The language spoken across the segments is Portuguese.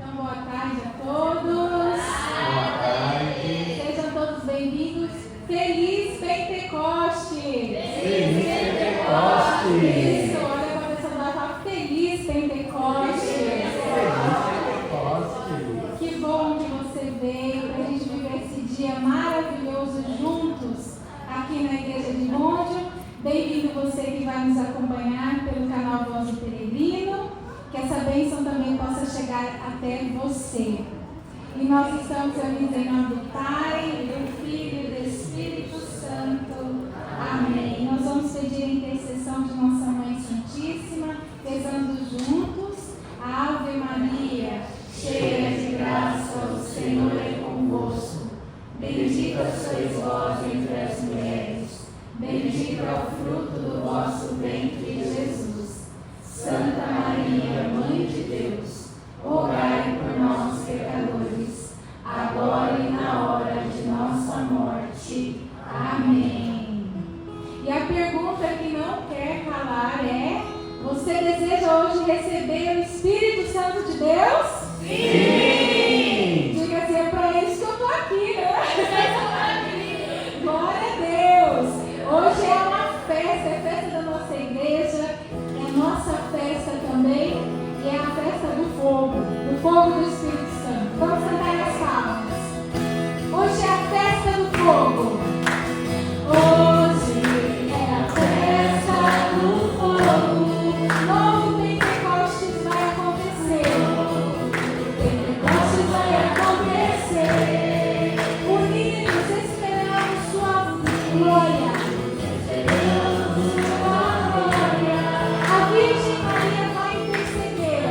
Então, boa tarde a todos. Boa tarde. Sejam todos bem-vindos. Feliz Pentecoste! Feliz Pentecoste! Isso, olha para a pessoa lá e fala Feliz Pentecoste! Feliz Pentecoste! Que bom que você veio para a gente viver esse dia maravilhoso juntos aqui na Igreja de Monte. Bem-vindo você que vai nos acompanhar pelo canal Voz do Peregrino. Que essa bênção também possa chegar até você. E nós estamos reunidos em nome do Pai, do Filho e do Espírito Santo. Amém. Nós vamos pedir a intercessão de nossa Mãe Santíssima, rezando juntos. Ave Maria, cheia de graça, o Senhor é convosco. Bendita sois vós entre as mulheres. Bendito é o fruto do vosso ventre, Jesus. Santa Maria, Mãe de Deus, rogai por nós, pecadores, agora e na hora de nossa morte. Amém. E a pergunta que não quer calar é: você deseja hoje receber o Espírito Santo de Deus? Sim! Diga assim, é para isso que eu estou aqui, né? Glória a Deus! Hoje é uma festa, é festa da nossa igreja. Nossa festa também, e é a festa do fogo do Espírito Santo. Vamos cantar as palmas. Hoje é a festa do fogo. Hoje é a festa do fogo. Novo Pentecostes vai acontecer. Pentecostes vai acontecer. Unidos esperamos sua glória. Virgem Maria vai interceder.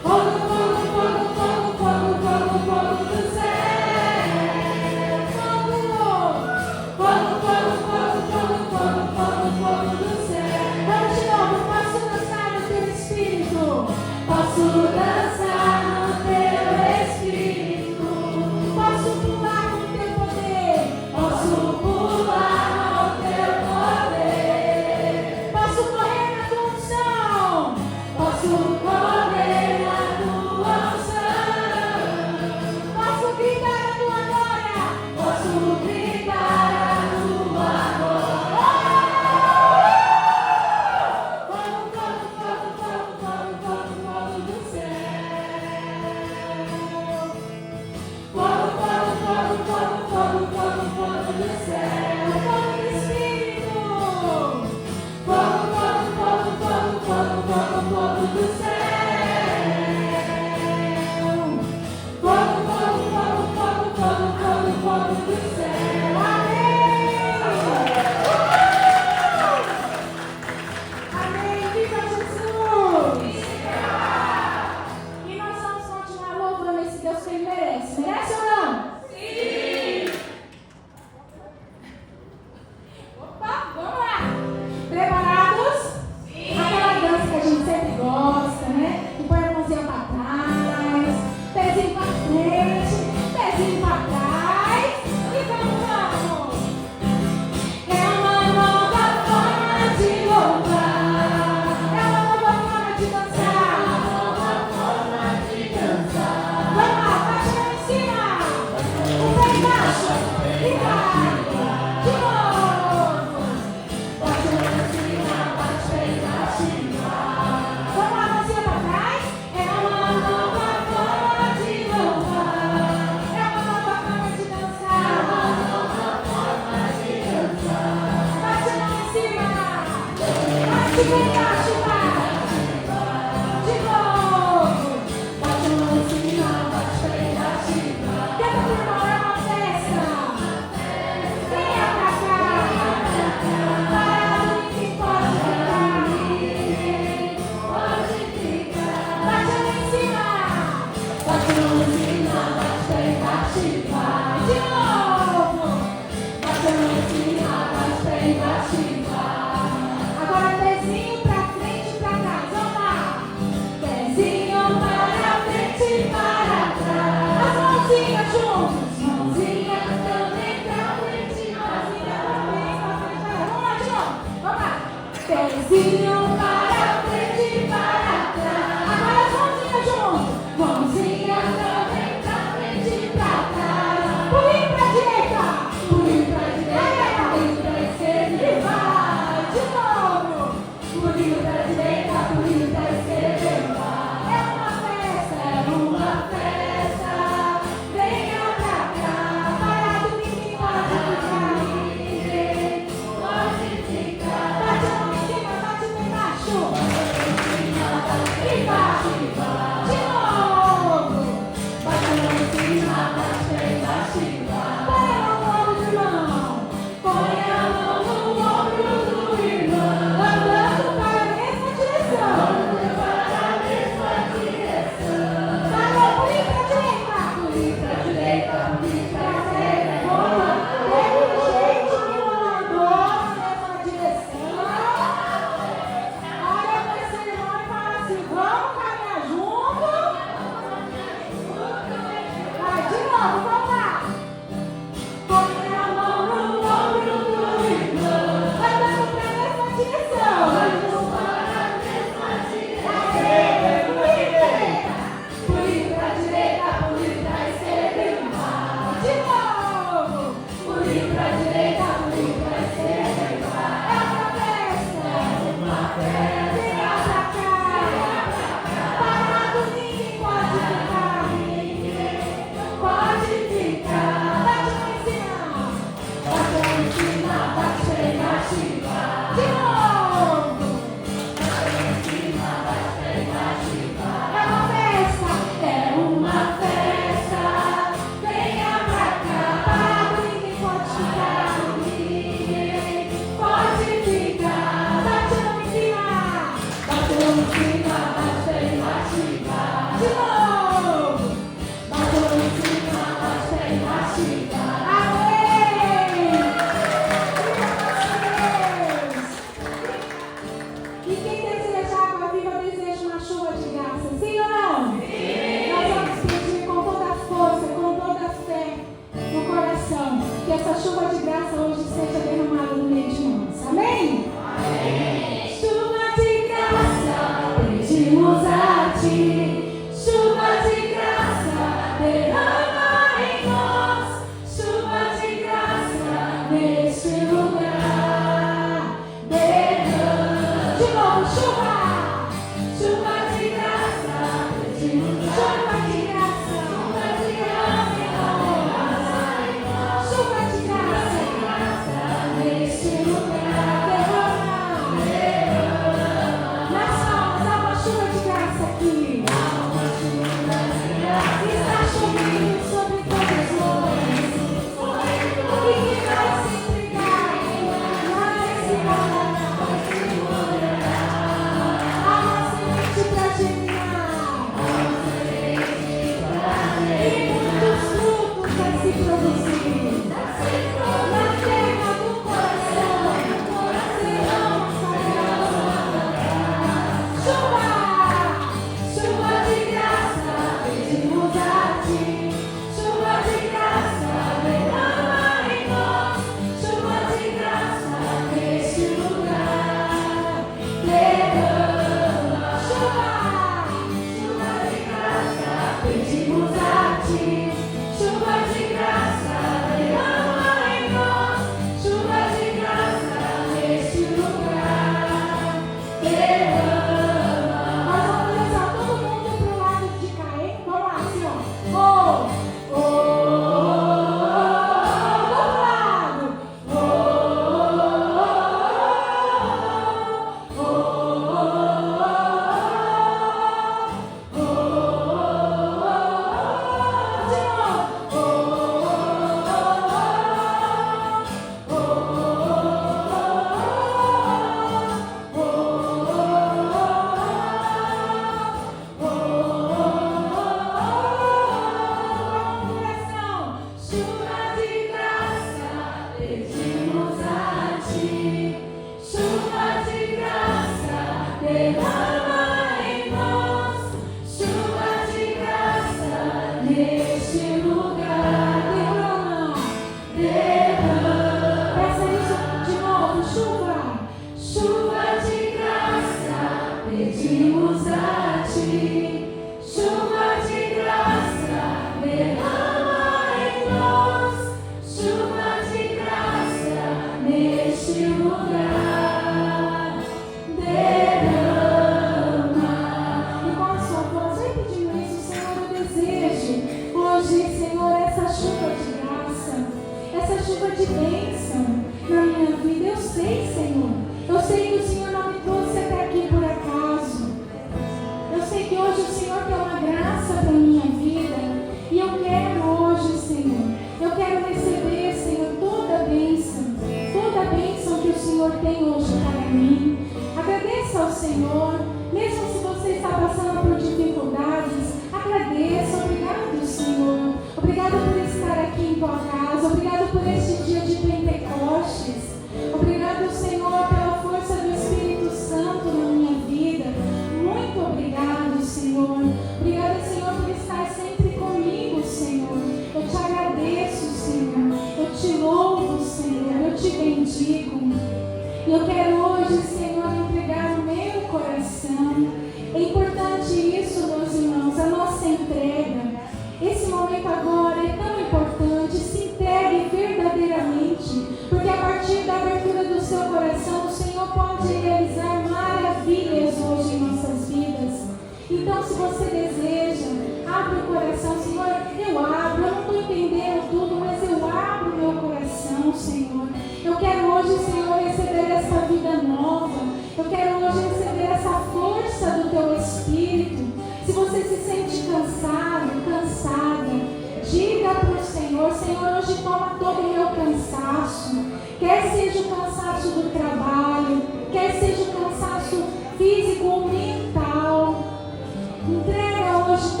Entrega hoje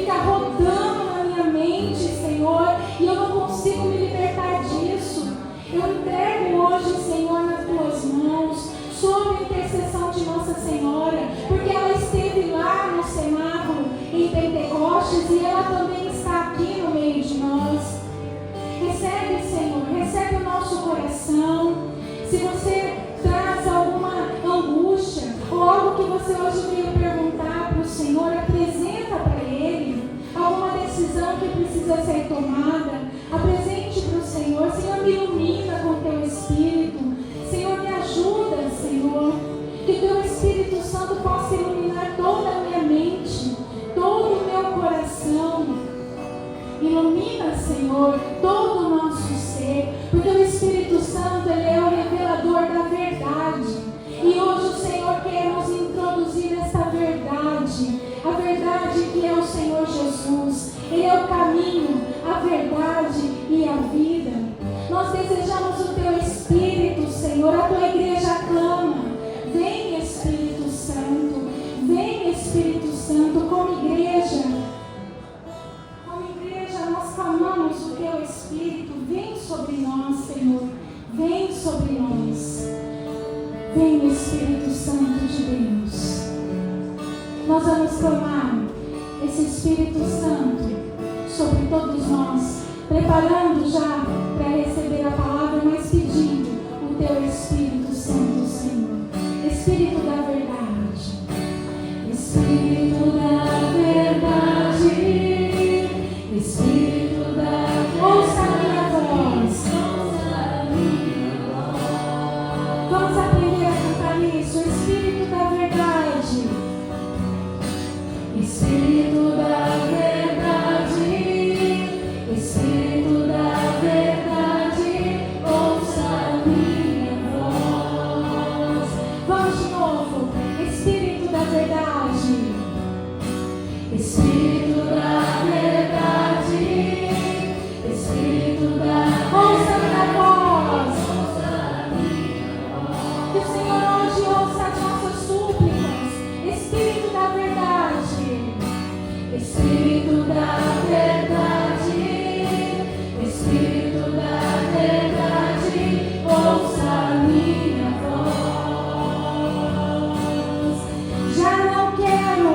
fica rodando na minha mente, Senhor, e eu não consigo me libertar disso. Eu entrego hoje, Senhor, nas tuas mãos, sob a intercessão de Nossa Senhora, porque ela esteve lá no cenáculo em Pentecostes e ela também está aqui no meio de nós. Recebe, Senhor, recebe o nosso coração. Se você traz alguma angústia ou algo que você hoje veio perguntar para o Senhor, apresenta para Ele. Alguma decisão que precisa ser tomada, apresente para o Senhor. Senhor, me ilumina com o Teu Espírito. Senhor, me ajuda, Senhor. Que o Teu Espírito Santo possa iluminar toda a minha mente, todo o meu coração. Ilumina, Senhor, todo o nosso ser, porque o Espírito Santo, Ele é o revelador da verdade. E hoje o Senhor quer nos introduzir esta verdade, a verdade que é o Senhor Jesus. Ele é o caminho, a verdade e a vida. Nós desejamos o Teu Espírito, Senhor. A Tua igreja clama: vem, Espírito Santo, vem, Espírito Santo. Como igreja nós clamamos o Teu Espírito. Vem sobre nós, Senhor, vem sobre nós. Vem, Espírito Santo de Deus. Nós vamos clamar esse Espírito Santo sobre todos nós, preparando já para receber a palavra, mas pedindo o Teu Espírito Santo, Senhor. Espírito da verdade, Espírito da verdade, Espírito da... Ouça a minha voz. Vamos aprender a cantar isso. Espírito da verdade, Espírito da verdade, Espírito da verdade, ouça a minha voz. Vamos de novo. Espírito da verdade, Espírito da verdade, Espírito da... Ouça a minha voz. Que o Senhor hoje ouça as nossas súplicas. Espírito da verdade, Espírito da verdade, Espírito da verdade, ouça a minha voz. Já não quero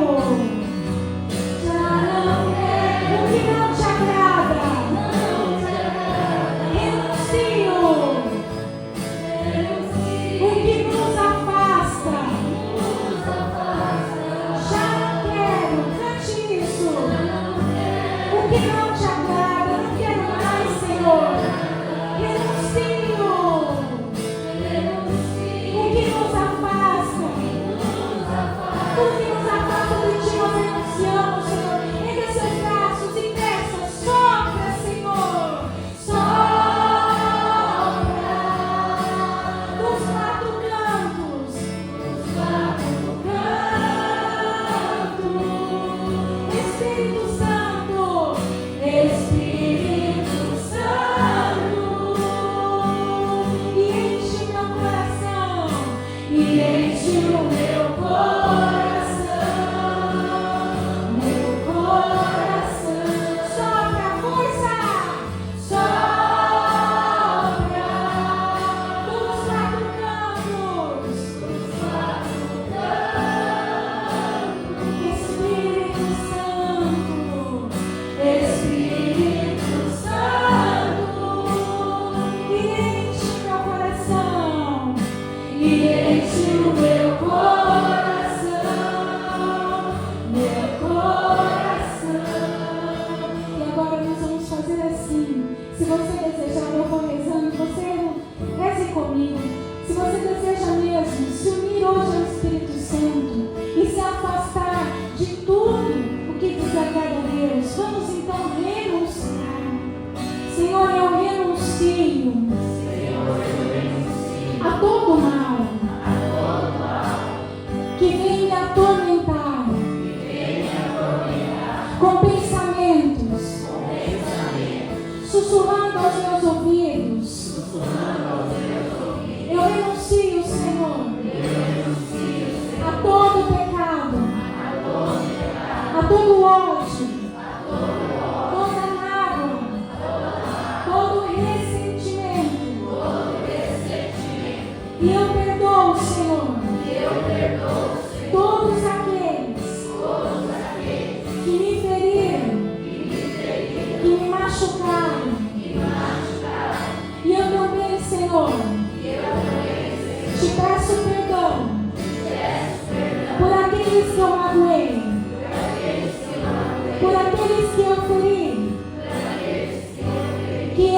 o que não te agrada. Renuncio o que nos afasta. Já não quero, cante isso. O que não te agrada, não quero mais, Senhor. Renuncio o que nos afasta. O que nos afasta de ti, nós renunciamos, Senhor. Erga seus braços e peça, sopra, Senhor. Sopra dos quatro cantos, Espírito Santo, Espírito Santo, e enche meu coração, e enche o meu coração, meu coração. Sopra, força, sopra dos quatro cantos, Espírito Santo, Espírito Santo, e enche meu coração, e enche o meu coração, meu coração. E agora nós vamos fazer assim. Se você desejar, eu vou rezando, você reze comigo. Se você deseja mesmo se unir hoje ao Espírito Santo e se afastar de tudo o que desagrada a Deus, vamos então renunciar. Senhor, eu renuncio a todo mal que vem me atormentar com pensamentos sussurrando aos meus ouvidos. Eu renuncio, Senhor, a todo pecado, a todo ódio,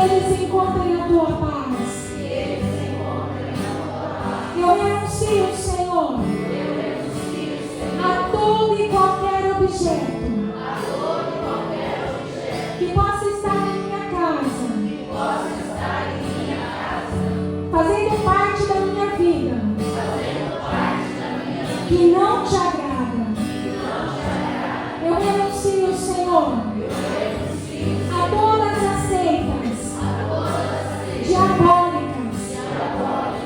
eles encontrem a tua paz. Eu renuncio, Senhor, a todo e qualquer objeto que possa estar em minha casa, fazendo parte da minha vida, que não te agrada. Eu renuncio, Senhor, a todas as seitas diabólicas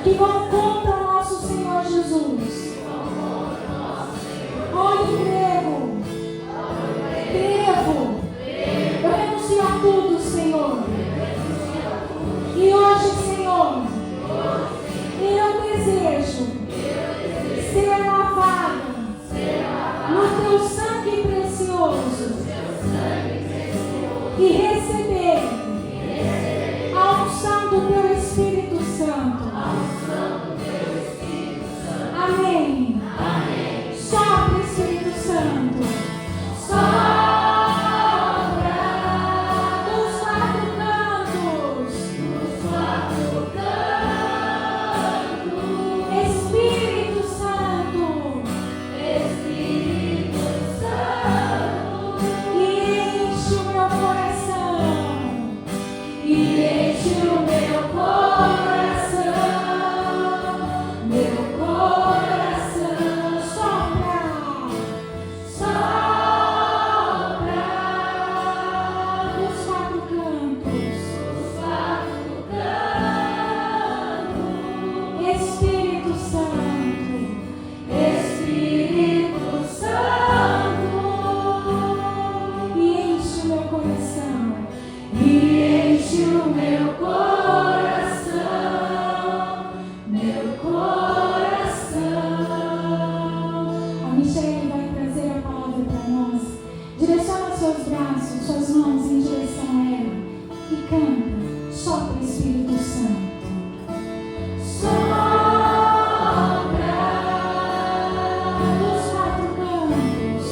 que vão contra o nosso Senhor Jesus. Olho grego, eu renuncio a tudo, Senhor. E hoje, Senhor, eu desejo ser lavado no teu sangue precioso e receber a unção do teu Espírito Santo. Amém. Sopra, Espírito Santo. Sopra dos quatro cantos. Espírito Santo. E enche o meu coração. E enche o meu coração. Meu coração. Sopra. Sopra dos quatro cantos. Espírito Santo. Espírito Santo. E enche o meu coração. E enche o meu coração. Meu coração. A Michelle vai trazer a palavra para nós. Direciona seus braços, suas mãos em direção a ela. E canta. Sopra, Espírito Santo. Sopra dos quatro cantos.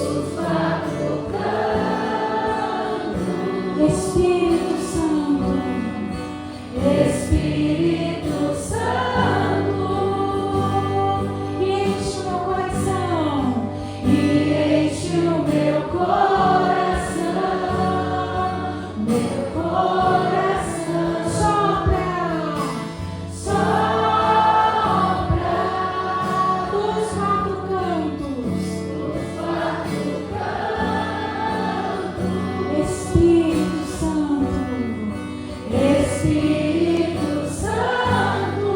Espírito Santo. Espírito Santo. E enche o meu coração. E enche o meu coração. Meu coração. Sopra. Sopra dos quatro cantos. Espírito Santo. Espírito Santo.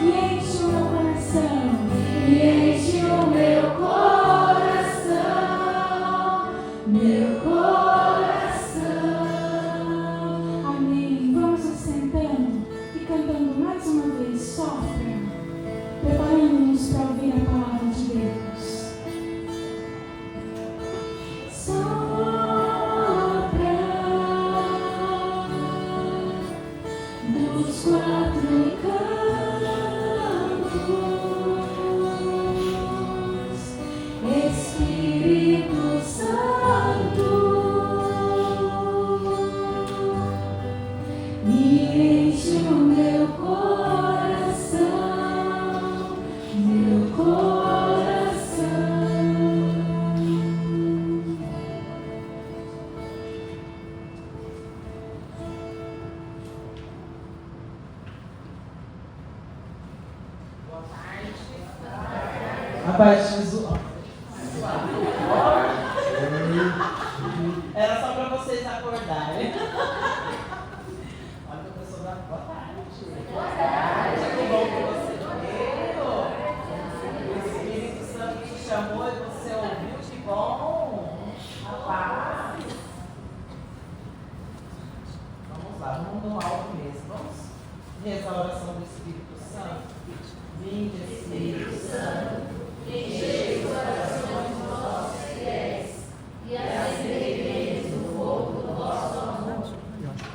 E enche o meu coração. E enche o meu coração. Meu coração. Amém. Vamos nos sentando e cantando mais uma vez. Sopra. Preparando-nos para ouvir a palavra de Deus. Sopra dos quatro cantos. Espírito Santo. E enche o meu coração. Meu coração. A paz de Jesus. Era só para vocês acordarem. Olha que a pessoa dá boa tarde. Boa tarde. Que bom que você veio. O Espírito Santo te chamou e você ouviu. Que bom. A paz. Vamos lá, vamos no alto mesmo. Vamos rezar a oração do Espírito Santo. Vinde, Espírito Santo. Enchei os corações dos nossos fiéis e acendei o fogo do vosso amor.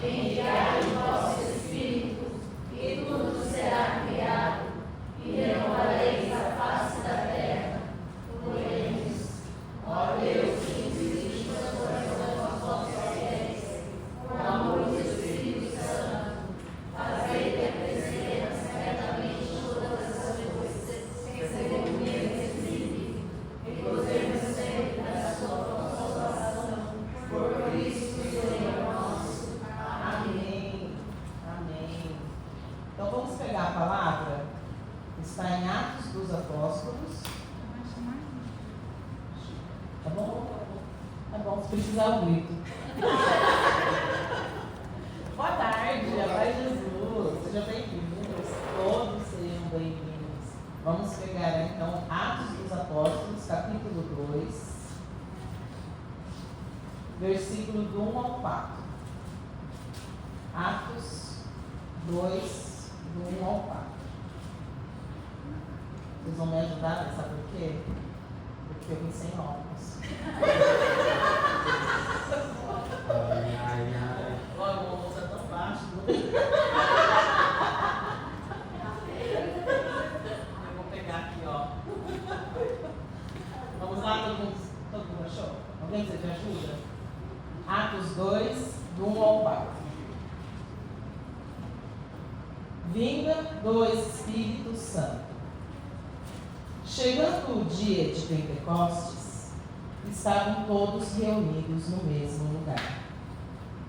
Enviai o vosso Espírito e tudo será criado e renovareis a face da terra. Oremos. Ó Deus, que visite os corações dos vossos fiéis com amor precisar o grito. Boa tarde, a paz de Jesus. Sejam bem-vindos. Todos sejam bem-vindos. Vamos pegar então Atos dos Apóstolos, capítulo 2, versículo do 1 ao 4. Atos 2, do 1 ao 4. Vocês vão me ajudar, sabe por quê? Porque eu vim sem óculos. Olha, o almoço é tão baixo. Eu vou pegar aqui, ó. Vamos lá, todo mundo achou? Alguém precisa de ajuda? Atos 2, do 1 ao 4. Vinda do Espírito Santo. Chegando o dia de Pentecostes, estavam todos reunidos no mesmo lugar.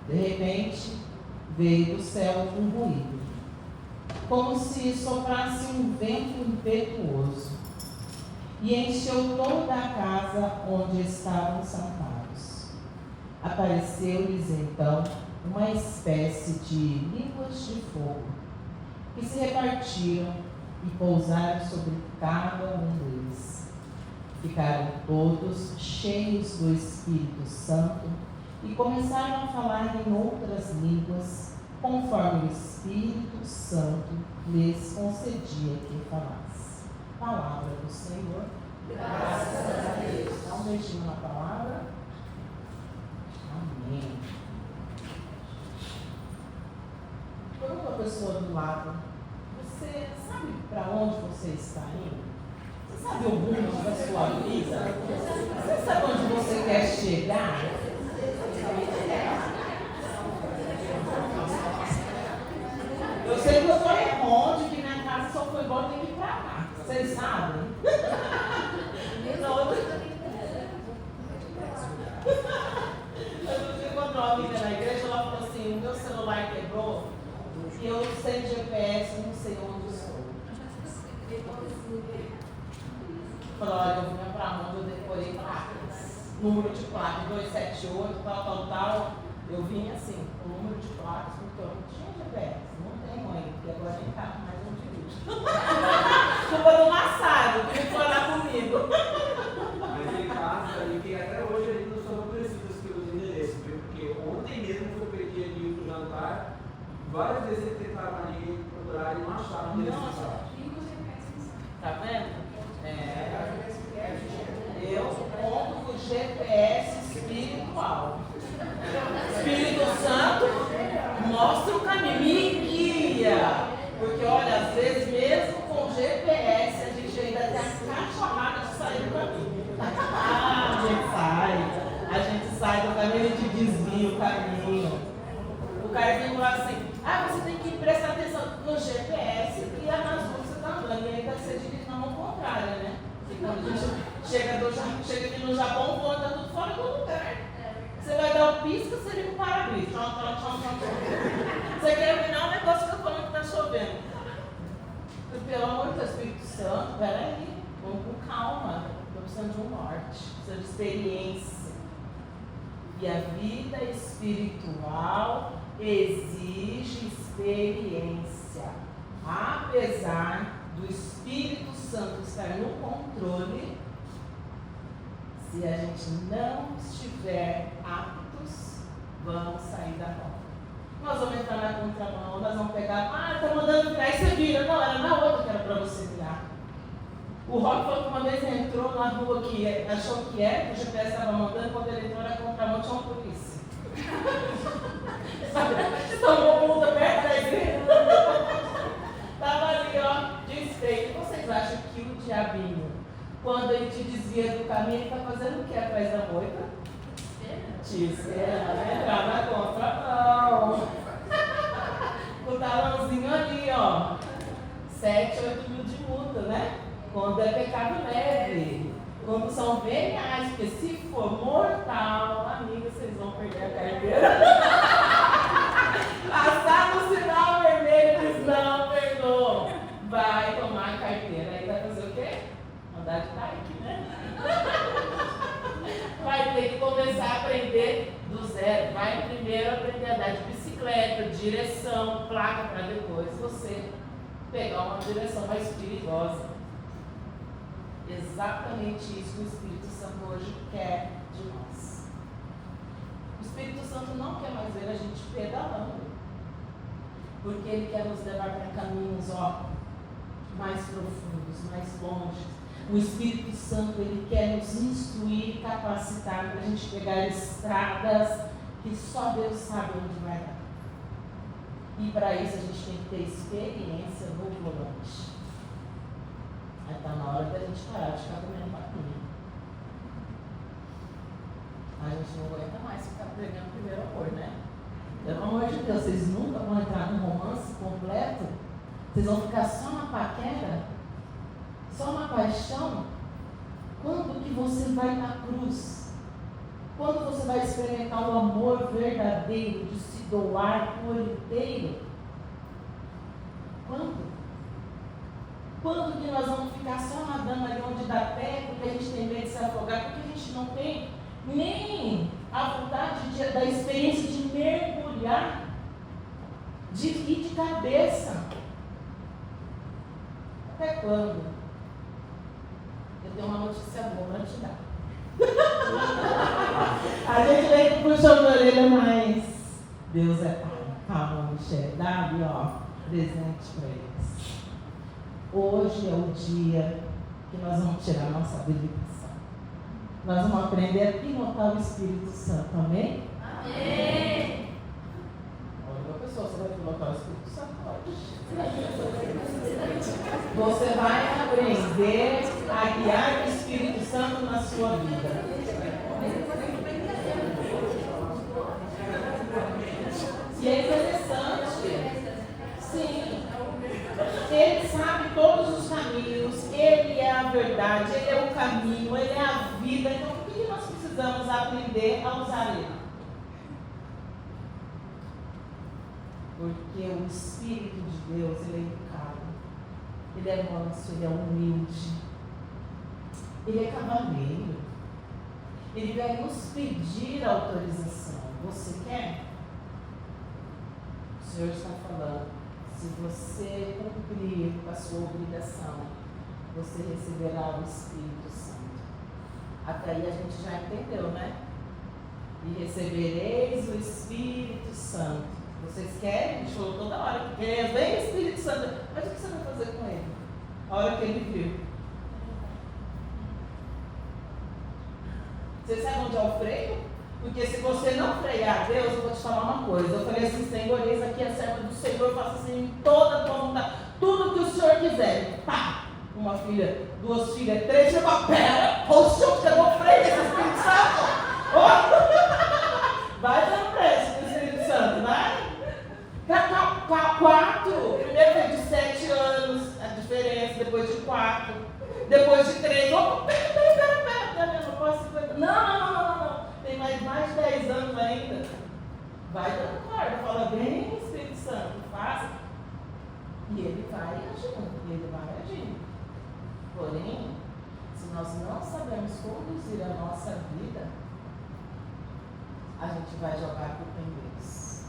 De repente, veio do céu um ruído, como se soprasse um vento impetuoso, e encheu toda a casa onde estavam sentados. Apareceu-lhes então uma espécie de línguas de fogo, que se repartiram e pousaram sobre cada um deles. Ficaram todos cheios do Espírito Santo e começaram a falar em outras línguas, conforme o Espírito Santo lhes concedia que falasse. Palavra do Senhor. Graças a Deus. Dá um beijinho na palavra. Amém. Pergunta a pessoa do lado: você sabe para onde você está indo? Você sabe o rumo da sua vida? Você sabe onde você quer chegar? Eu sei que eu estou em onde, que minha casa só foi embora, tem que ir para cá. Vocês sabem? Eu encontrei uma amiga na igreja, ela falou assim: o meu celular quebrou e eu sem GPS, não sei onde estou. Falou: olha, eu vinha para onde eu decorei placas. Número de placa 278, tal. Eu vim assim, o número de placas, porque eu não tinha GPS. Não tenho ainda, porque agora nem carro mais não dirige. Culpa do Massado, que veio falar comigo. Mas em casa, e que até hoje ainda são precisos pelos endereços, viu? Porque ontem mesmo que eu perdi ali pro jantar, várias vezes eles tentaram ali procurar e não acharam o endereço. Nossa. Tá vendo? Eu conto com o GPS espiritual. Espírito Santo mostra o caminho, me guia. Porque olha, às vezes mesmo com GPS a gente ainda tem a cachorrada de sair do caminho. A gente sai do caminho, a gente desvia o caminho. O cara vem lá assim: você tem que prestar atenção no GPS e nas ruas que você está andando. E aí deve ser dirigindo na mão contrária, né? E quando a gente chega aqui no Japão, o voo está tudo fora do lugar. Você vai dar o pisca, você liga o para-brisa. Você quer opinar um negócio que eu falando que está chovendo. Pelo amor de Deus, Espírito Santo, peraí, vamos com calma. Estou precisando de um norte, precisando de experiência. E a vida espiritual exige experiência. Apesar do Espírito Santo estar no controle, se a gente não estiver aptos, vamos sair da rota. Nós vamos entrar na contramão, nós vamos pegar, está mandando virar e você vira. Não, era na outra que era para você virar. O Rock falou que uma vez entrou na rua que achou que era, que o GPS estava mandando, quando ele entrou na contramão tinha uma polícia. Tomou multa perto da igreja. Estava ali, ó, desfeito. Vocês acham que o diabinho, quando ele te desvia do caminho, ele está fazendo o que atrás da moita? Te esperando entrar na contramão. O talãozinho ali, ó. 7, 8 mil de multa, né? Quando é pecado leve. Quando são veniais, porque se for mortal, amiga, vocês vão perder a carteira. Passar no sinal vermelho, diz não, perdoa. Vai tomar a carteira. Aí vai fazer o quê? Andar de bike, né? Vai ter que começar a aprender direção, placa para depois você pegar uma direção mais perigosa. Exatamente isso que o Espírito Santo hoje quer de nós. O Espírito Santo não quer mais ver a gente pedalando, porque ele quer nos levar para caminhos mais profundos, mais longe. O Espírito Santo ele quer nos instruir e capacitar para a gente pegar estradas que só Deus sabe onde vai dar. E para isso a gente tem que ter experiência no volante. Aí está na hora da gente parar de ficar comendo papinha. A gente não aguenta mais ficar pregando primeiro amor, né? Pelo amor de Deus, vocês nunca vão entrar num romance completo? Vocês vão ficar só na paquera? Só na paixão? Quando que você vai na cruz? Quando você vai experimentar o amor verdadeiro de se doar por inteiro? Quando? Quando que nós vamos ficar só nadando ali onde dá pé, porque a gente tem medo de se afogar, porque a gente não tem nem a vontade da experiência de mergulhar, de ir de cabeça? Até quando? Eu tenho uma notícia boa para te dar. A gente vem com puxão de orelha, mas Deus é pai. Calma, Michele, dá ali, presente para eles. Hoje é o dia que nós vamos tirar a nossa habilitação. Nós vamos aprender a pilotar o Espírito Santo, amém? Amém! Olha, pessoa, você vai pilotar o Espírito Santo hoje. Você vai aprender a guiar o Espírito Santo na sua vida. E é interessante. Sim. Ele sabe todos os caminhos, ele é a verdade, ele é o caminho, ele é a vida. Então, por que nós precisamos aprender a usar ele? Porque o Espírito de Deus, ele é educado, ele é manso, ele é humilde, ele é cavaleiro. Ele vai nos pedir autorização. Você quer? O Senhor está falando. Se você cumprir com a sua obrigação, você receberá o Espírito Santo. Até aí a gente já entendeu, né? E recebereis o Espírito Santo. Vocês querem? A gente falou toda hora que quer. Vem o Espírito Santo. Mas o que você vai fazer com ele? A hora que ele vir. Você sabe onde é o freio? Porque se você não frear Deus, eu vou te falar uma coisa. Eu falei assim, Senhor, eis aqui a serva do Senhor, faça assim em toda a tua vontade. Tudo que o Senhor quiser. Pá! Uma filha, 2 filhas, 3 filhas. Pera! Poxa, você não freia esse Espírito Santo? Oh. Vai dando preço do Espírito Santo, vai? 4. Primeiro foi de 7 anos, a diferença. Depois de 4. Depois de 3. Pera. Não posso... Não. Tem mais de 10 anos ainda. Vai dando corda, fala bem, Espírito Santo, faça. E ele vai agindo. Porém, se nós não sabemos conduzir a nossa vida, a gente vai jogar culpa em Deus.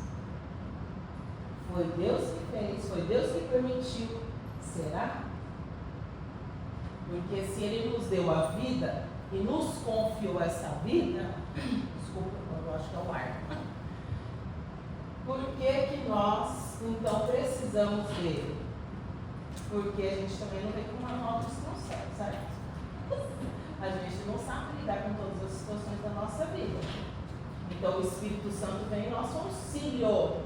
Foi Deus que fez, foi Deus que permitiu. Será? Porque se Ele nos deu a vida e nos confiou essa vida, desculpa, eu acho que é o ar. Por que nós, então, precisamos dele? Porque a gente também não vem com uma manual de instrução, certo? A gente não sabe lidar com todas as situações da nossa vida. Então, o Espírito Santo vem em nosso auxílio.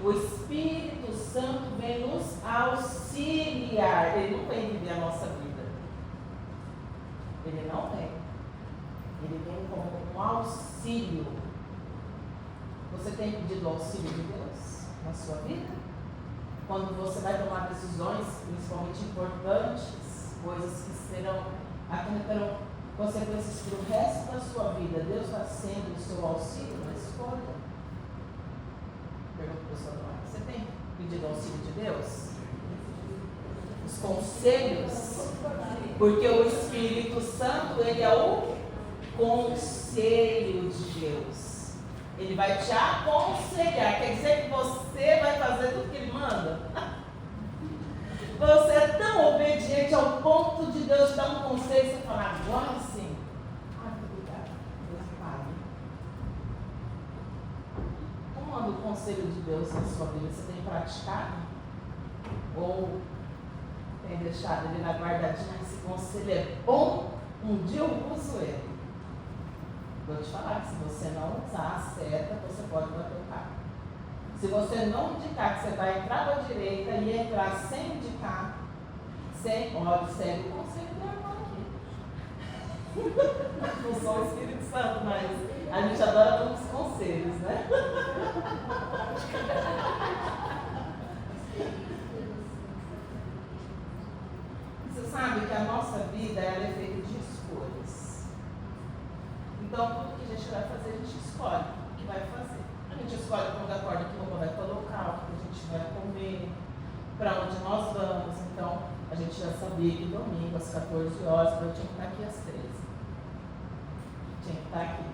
O Espírito Santo vem nos auxiliar. Ele não vem viver a nossa vida. Ele não vem. Ele vem como um auxílio. Você tem pedido o auxílio de Deus na sua vida? Quando você vai tomar decisões, principalmente importantes, coisas que acarretarão consequências para o resto da sua vida, Deus está sendo o seu auxílio na escolha? Pergunta para o seu lado. Você tem pedido auxílio de Deus? Os conselhos? Porque o Espírito Santo, ele é o conselho de Deus. Ele vai te aconselhar. Quer dizer que você vai fazer tudo que ele manda? Você é tão obediente ao ponto de Deus te dar um conselho e você falar, agora sim. Ai, que obrigada. Deus pague. Como anda o conselho de Deus na sua vida? Você tem praticado? Ou tem deixado ele na guardadinha? Esse conselho é bom, um dia eu uso ele. Vou te falar que se você não usar a seta, você pode bater o carro. Se você não indicar que você vai entrar para a direita e entrar sem indicar, sem olha, segue o conselho da irmã aqui. Não sou o Espírito Santo, mas a gente adora dar uns conselhos, né? Você sabe que a nossa vida ela é feita de escolhas. Então, tudo que a gente vai fazer, a gente escolhe o que vai fazer. A gente escolhe quando acorda que roupa vai colocar, o que a gente vai comer, para onde nós vamos. Então, a gente já sabia que domingo, às 14 horas, eu tinha que estar aqui às 13. Tinha que estar aqui.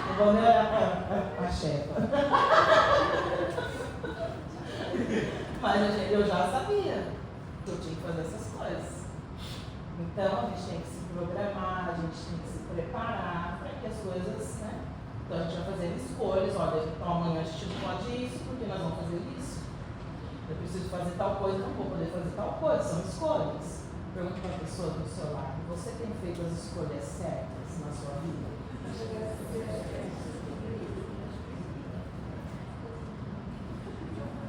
Eu vou nem olhar para a chefa. Mas eu já sabia que eu tinha que fazer essas coisas. Então, a gente tem que se programar, a gente tem que se preparar para que as coisas, né? Então, a gente vai fazer escolhas. Olha, então amanhã a gente não pode isso, porque nós vamos fazer isso. Eu preciso fazer tal coisa, não vou poder fazer tal coisa. São escolhas. Pergunto para a pessoa do seu lado, você tem feito as escolhas certas na sua vida?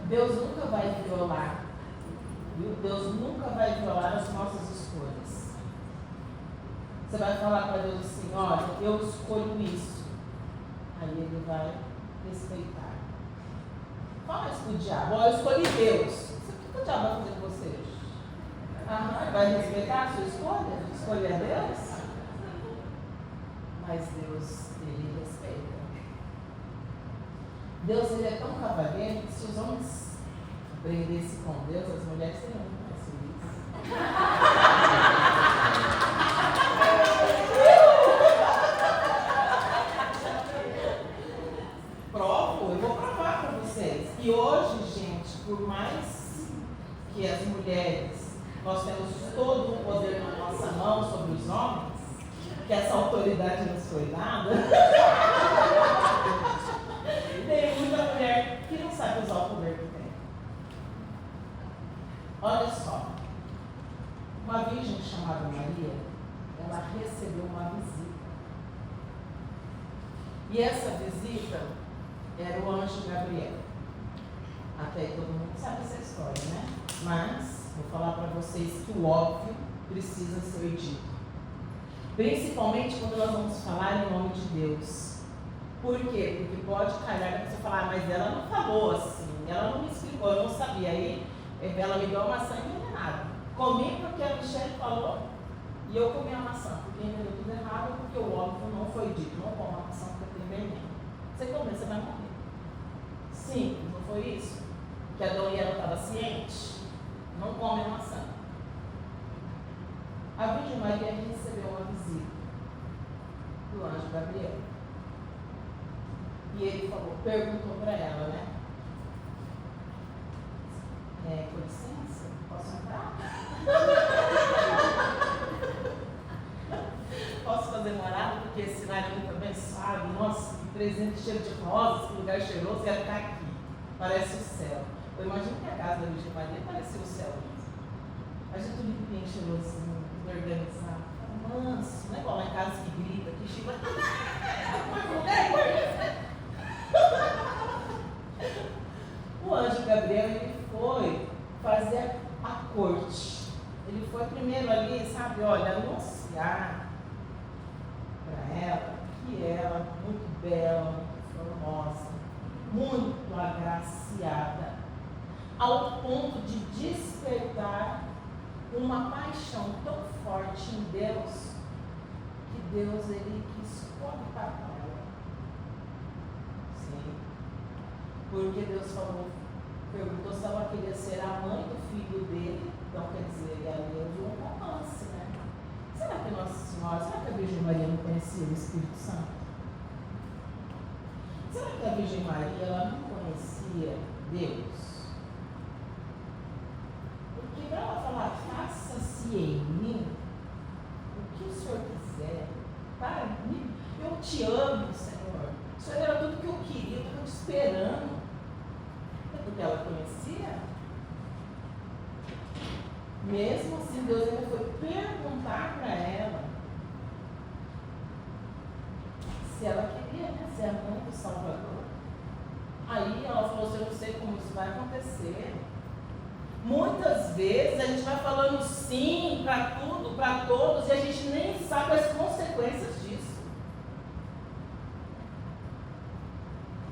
Deus nunca vai violar, viu? Deus nunca vai violar as nossas escolhas. Você vai falar para Deus assim, olha, eu escolho isso. Aí Ele vai respeitar. Fala isso para o diabo, olha, eu escolhi Deus. O que o diabo vai fazer com você? Vai respeitar a sua escolha? Escolher Deus? Mas Deus, Ele respeita. Deus, Ele é tão cavalheiro que se os homens aprendessem com Deus, as mulheres seriam muito mais felizes. Provo, eu vou provar para vocês. E hoje, gente, por mais que as mulheres, nós temos todo o poder na nossa mão sobre os homens, que essa autoridade nos foi dada, tem muita mulher que não sabe usar o poder que tem. Olha só, uma virgem chamada Maria, ela recebeu uma visita. E essa visita era o anjo Gabriel. Até aí todo mundo sabe essa história, né? Mas vou falar para vocês que o óbvio precisa ser dito. Principalmente quando nós vamos falar em nome de Deus. Por quê? Porque pode calhar a pessoa falar, mas ela não falou assim, ela não me explicou, eu não sabia. Aí ela me deu uma maçã envenenada. Comi porque a Michelle falou e eu comi a maçã, porque entendeu tudo errado, porque o óbvio não foi dito. Não coma a maçã porque tem veneno. Você comer, você vai morrer. Simples, não foi isso? Que a Dona Iela estava ciente? Não come a maçã. A Virgem Maria recebeu uma visita do anjo Gabriel. E ele perguntou para ela, né? Com licença, posso entrar? Posso fazer morada? Porque esse cenário é muito abençoado. Nossa, que presente cheiro de rosas, que lugar cheiroso, quero ficar aqui. Parece o céu. Eu imagino que a casa da Virgem Maria parecia o céu mesmo. A gente tudo limpinho, cheirosinho, tudo organizado. Manso, não é igual lá em casa que grita, que chega. O anjo Gabriel, ele foi fazer a corte. Ele foi primeiro ali, sabe, olha, anunciar para ela que ela, muito bela, muito formosa, muito agraciada, ao ponto de despertar uma paixão tão forte em Deus, que Deus, ele quis contar para ela. Sim. Porque Deus perguntou se ela queria ser a mãe do filho dele. Então, quer dizer, ali houve um romance, né? Será que Nossa Senhora, será que a Virgem Maria não conhecia o Espírito Santo? a Virgem Maria ela não conhecia Deus? Porque para ela falar, faça-se em mim o que o Senhor quiser, para mim, eu te amo, Senhor. O Senhor era tudo que eu queria, eu estava te esperando. É porque ela conhecia? Mesmo assim, Deus ainda foi perguntar para ela se ela queria, né, ser a mãe do Salvador. Aí ela falou assim, eu não sei como isso vai acontecer. Muitas vezes a gente vai falando sim para tudo, para todos, e a gente nem sabe as consequências disso.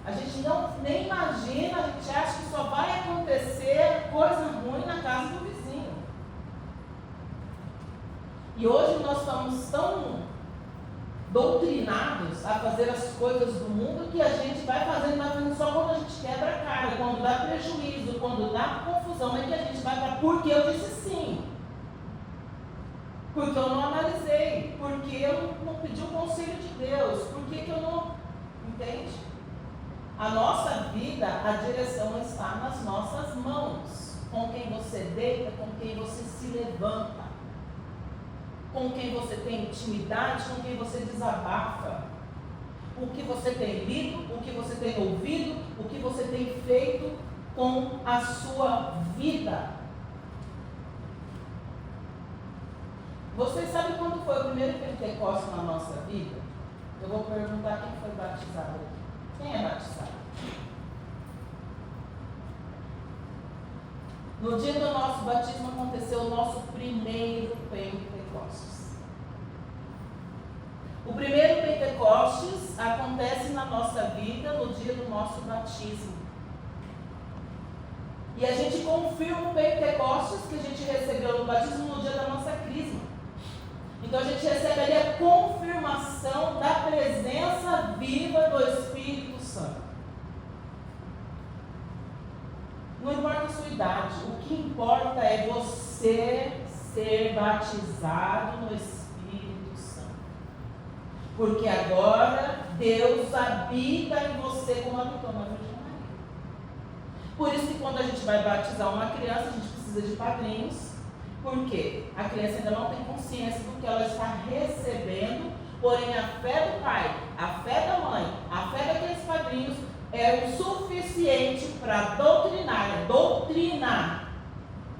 A gente nem imagina, a gente acha que só vai acontecer coisa ruim na casa do vizinho. E hoje nós estamos tão doutrinados a fazer as coisas do mundo que a gente vai fazendo só quando a gente quebra a cara, quando dá prejuízo, quando dá confusão, é que a gente vai para porque eu disse sim. Porque eu não analisei, porque eu não pedi o conselho de Deus, porque que eu não... Entende? A nossa vida, a direção está nas nossas mãos. Com quem você deita, com quem você se levanta. Com quem você tem intimidade, com quem você desabafa. O que você tem lido, o que você tem ouvido, o que você tem feito com a sua vida. Vocês sabem quando foi o primeiro Pentecostes na nossa vida? Eu vou perguntar quem foi batizado aqui. Quem é batizado? No dia do nosso batismo aconteceu o nosso primeiro Pentecostes. O primeiro Pentecostes acontece na nossa vida no dia do nosso batismo. E a gente confirma o Pentecostes que a gente recebeu no batismo no dia da nossa crisma. Então a gente recebe ali a confirmação da presença viva do Espírito Santo. Não importa a sua idade, o que importa é você ser batizado no Espírito Santo. Porque agora Deus habita em você como habitou na Virgem Maria. Por isso que quando a gente vai batizar uma criança, a gente precisa de padrinhos. Por quê? A criança ainda não tem consciência do que ela está recebendo, porém a fé do pai, a fé da mãe, a fé daqueles padrinhos é o suficiente para doutrinar, é doutrina,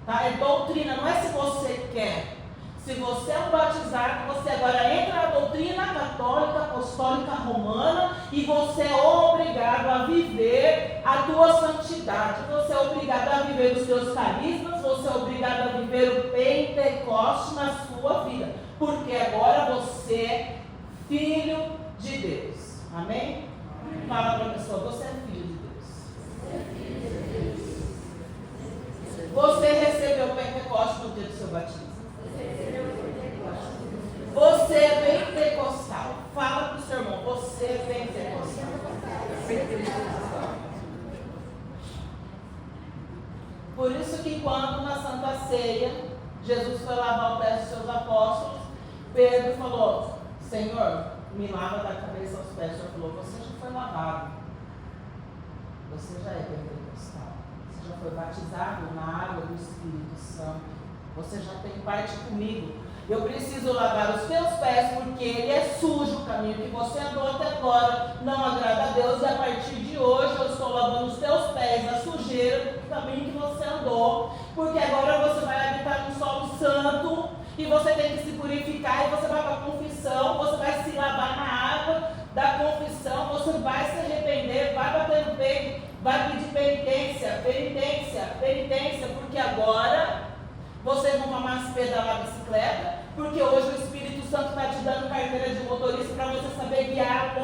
tá? É doutrina, não é se você quer. Se você é um batizado, você agora entra na doutrina católica, apostólica, romana, e você é obrigado a viver a tua santidade, você é obrigado a viver os teus carismas, você é obrigado a viver o Pentecoste na sua vida, porque agora você é filho de Deus, amém? Fala para a pessoa, você é filho de Deus. Você recebeu o Pentecostes no dia do seu batismo. Você é pentecostal. Fala para o seu irmão, você é pentecostal. Por isso que quando na Santa Ceia, Jesus foi lavar o pé dos seus apóstolos, Pedro falou, Senhor, me lava da cabeça aos pés. O Senhor falou, você já foi lavado. Você já é pentecostal. Você já foi batizado na água do Espírito Santo. Você já tem parte comigo. Eu preciso lavar os teus pés porque ele é sujo. O caminho que você andou até agora não agrada a Deus. E a partir de hoje eu estou lavando os teus pés na sujeira do caminho que você andou. Porque agora você vai habitar no solo santo e você tem que se purificar e você vai para a confissão, você vai se lavar na água da confissão, você vai se arrepender, vai bater no peito, vai pedir penitência, penitência, penitência, porque agora vocês não vão mais pedalar a bicicleta, porque hoje o Espírito Santo está te dando carteira de motorista para você saber guiar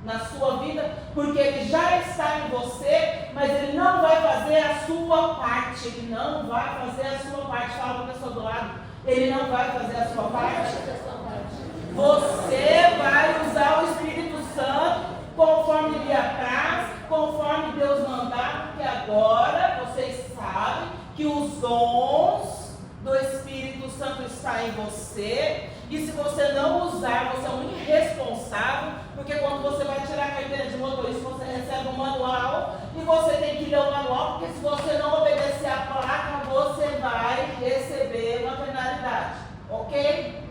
na sua vida, porque ele já está em você, mas ele não vai fazer a sua parte, ele não vai fazer a sua parte. Fala para a pessoa do lado, ele não vai fazer a sua parte. Você vai usar o Espírito Santo conforme lhe apraz, conforme Deus mandar, porque agora vocês sabem que os dons do Espírito Santo estão em você, e se você não usar, você é um irresponsável, porque quando você vai tirar a carteira carteira de motorista, você recebe um manual e você tem que ler o manual, porque se você não obedecer a placa, você vai receber uma penalidade. Ok?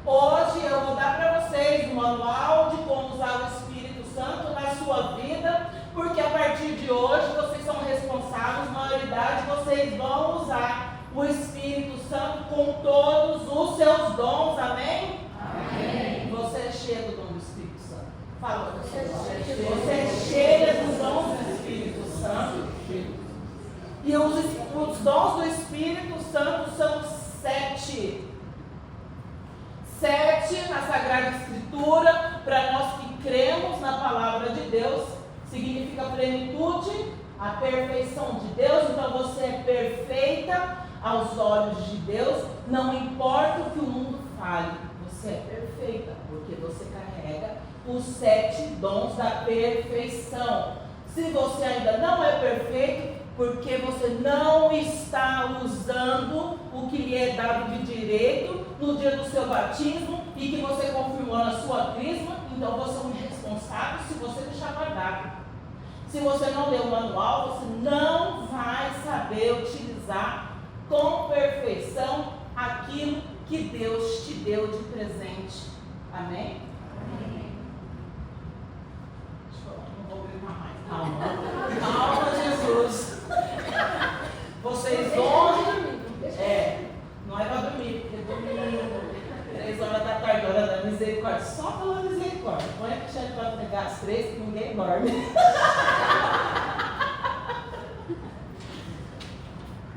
Hoje eu vou dar para vocês um manual de como usar o Espírito Santo na sua vida, porque a partir de hoje vocês são responsáveis, maioridade, vocês vão usar o Espírito Santo com todos os seus dons, amém? Amém. Você é cheio do dom do Espírito Santo. Fala, você é cheia dos dons do Espírito Santo. E os dons do Espírito Santo são 7. 7 na Sagrada Escritura, para nós que cremos na palavra de Deus, significa plenitude, a perfeição de Deus. Então você é perfeita aos olhos de Deus, não importa o que o mundo fale, você é perfeita, porque você carrega os 7 dons da perfeição. Se você ainda não é perfeito, porque você não está usando o que lhe é dado de direito no dia do seu batismo e que você confirmou na sua crisma, então você é um irresponsável se você deixar guardado. Se você não ler o manual, você não vai saber utilizar com perfeição aquilo que Deus te deu de presente. Amém? Amém. Não vou gritar mais. Calma. Calma, Jesus. Vocês dormem. Não é para dormir, porque dormir 3 horas da tarde, hora da misericórdia. Só pela misericórdia. Põe a Cristiane para pegar as 3 que ninguém dorme.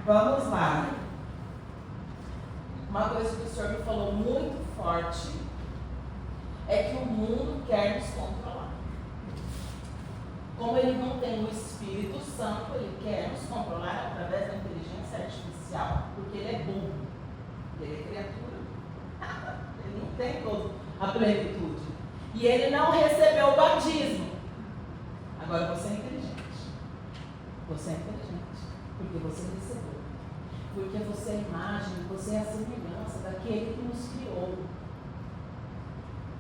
Vamos lá. Uma coisa que o Senhor me falou muito forte é que o mundo quer nos controlar. Como ele não tem o Espírito Santo, ele quer nos controlar através da inteligência artificial, porque ele é burro, ele é criatura, ele não tem toda a plenitude. E ele não recebeu o batismo. Agora você é inteligente. Você é inteligente, porque você recebeu. Porque você é a imagem, você é a semelhança daquele que nos criou.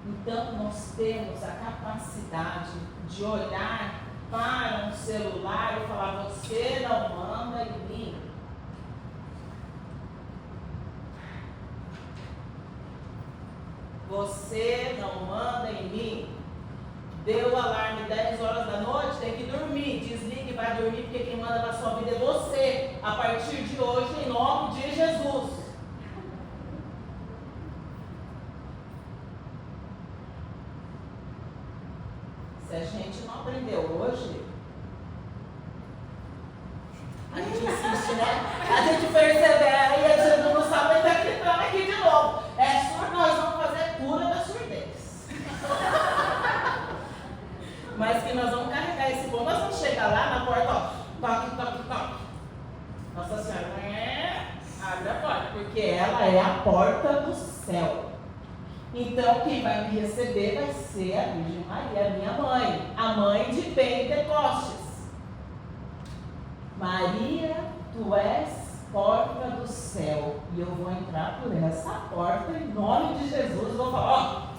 Então nós temos a capacidade de olhar para um celular e falar: você não manda em mim. Você não manda em mim. Deu o alarme 10 horas da noite, tem que dormir. Desligue e vai dormir, porque quem manda na sua vida é você. A partir de hoje, em nome de Jesus. Se a gente não aprendeu hoje, a gente insiste, né? A gente persevera e a gente não sabe, mas está gritando aqui de novo. Nós vamos fazer cura da surdez. Mas que nós vamos carregar esse bom, nós vamos chegar lá na porta, ó, toque, toque, toque. Nossa Senhora, abre a porta, porque ela é a porta do céu. Então quem vai me receber vai ser a Virgem Maria, a minha mãe, a mãe de Pentecostes. Maria, tu és porta do céu, e eu vou entrar por essa porta em nome de Jesus. Eu vou falar: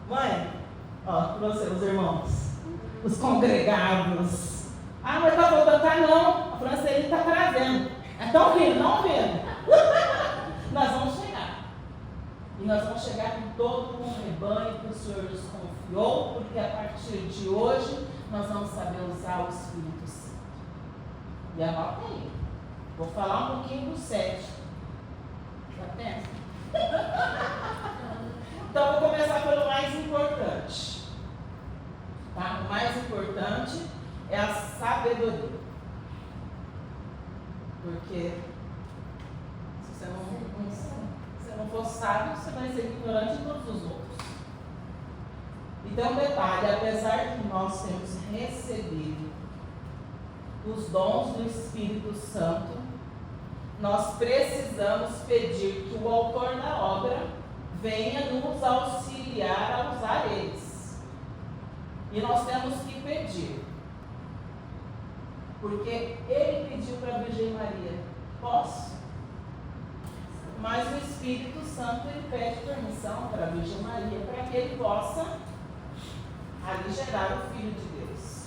ó, mãe, ó, para você, os irmãos, os congregados. Ah, mas tá voltando, tá não, a Francine está trazendo. Estão vindo, não vindo. Nós vamos chegar. E nós vamos chegar com todo o rebanho que o Senhor nos confiou, porque a partir de hoje nós vamos saber usar o Espírito Santo. E anota aí. Vou falar um pouquinho do 7. Já pensa? Então vou começar pelo mais importante. Tá? O mais importante é a sabedoria. Porque se você não for sábio, você vai ser ignorante de todos os outros. Então, detalhe: apesar de nós termos recebido os dons do Espírito Santo, nós precisamos pedir que o autor da obra venha nos auxiliar a usar eles. E nós temos que pedir, porque ele pediu para a Virgem Maria: posso? Mas o Espírito Santo ele pede permissão para a Virgem Maria para que ele possa ali geraram o Filho de Deus.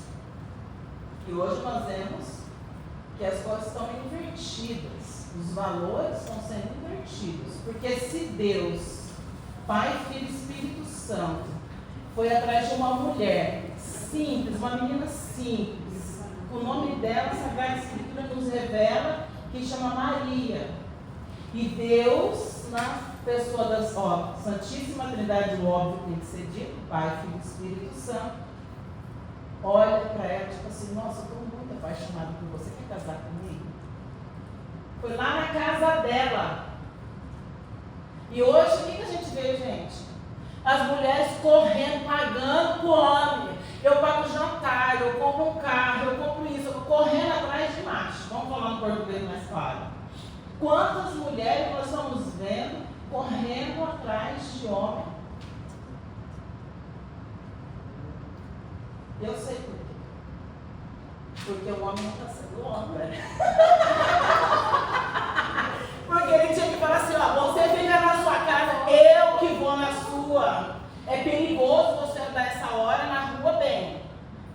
E hoje nós vemos que as coisas estão invertidas, os valores estão sendo invertidos, porque se Deus, Pai, Filho e Espírito Santo, foi atrás de uma mulher simples, uma menina simples, o nome dela, a Sagrada Escritura nos revela que chama Maria, e Deus, na pessoa da Santíssima Trindade, o óbvio tem que ser dito, Pai, Filho e Espírito Santo, olha para ela, tipo assim, nossa, eu estou muito apaixonado por você, quer casar comigo? Foi lá na casa dela. E hoje, o que a gente vê, gente? As mulheres correndo, pagando pro homem. Eu pago jantar, eu compro um carro, eu compro isso, eu tô correndo atrás de macho. Vamos falar um português mais claro. Quantas mulheres nós estamos vendo correndo atrás de homem? Eu sei por quê. Porque o homem não está sendo homem. Porque ele tinha que falar assim, ó, você fica na sua casa, eu que vou na sua. É perigoso você andar essa hora na rua bem.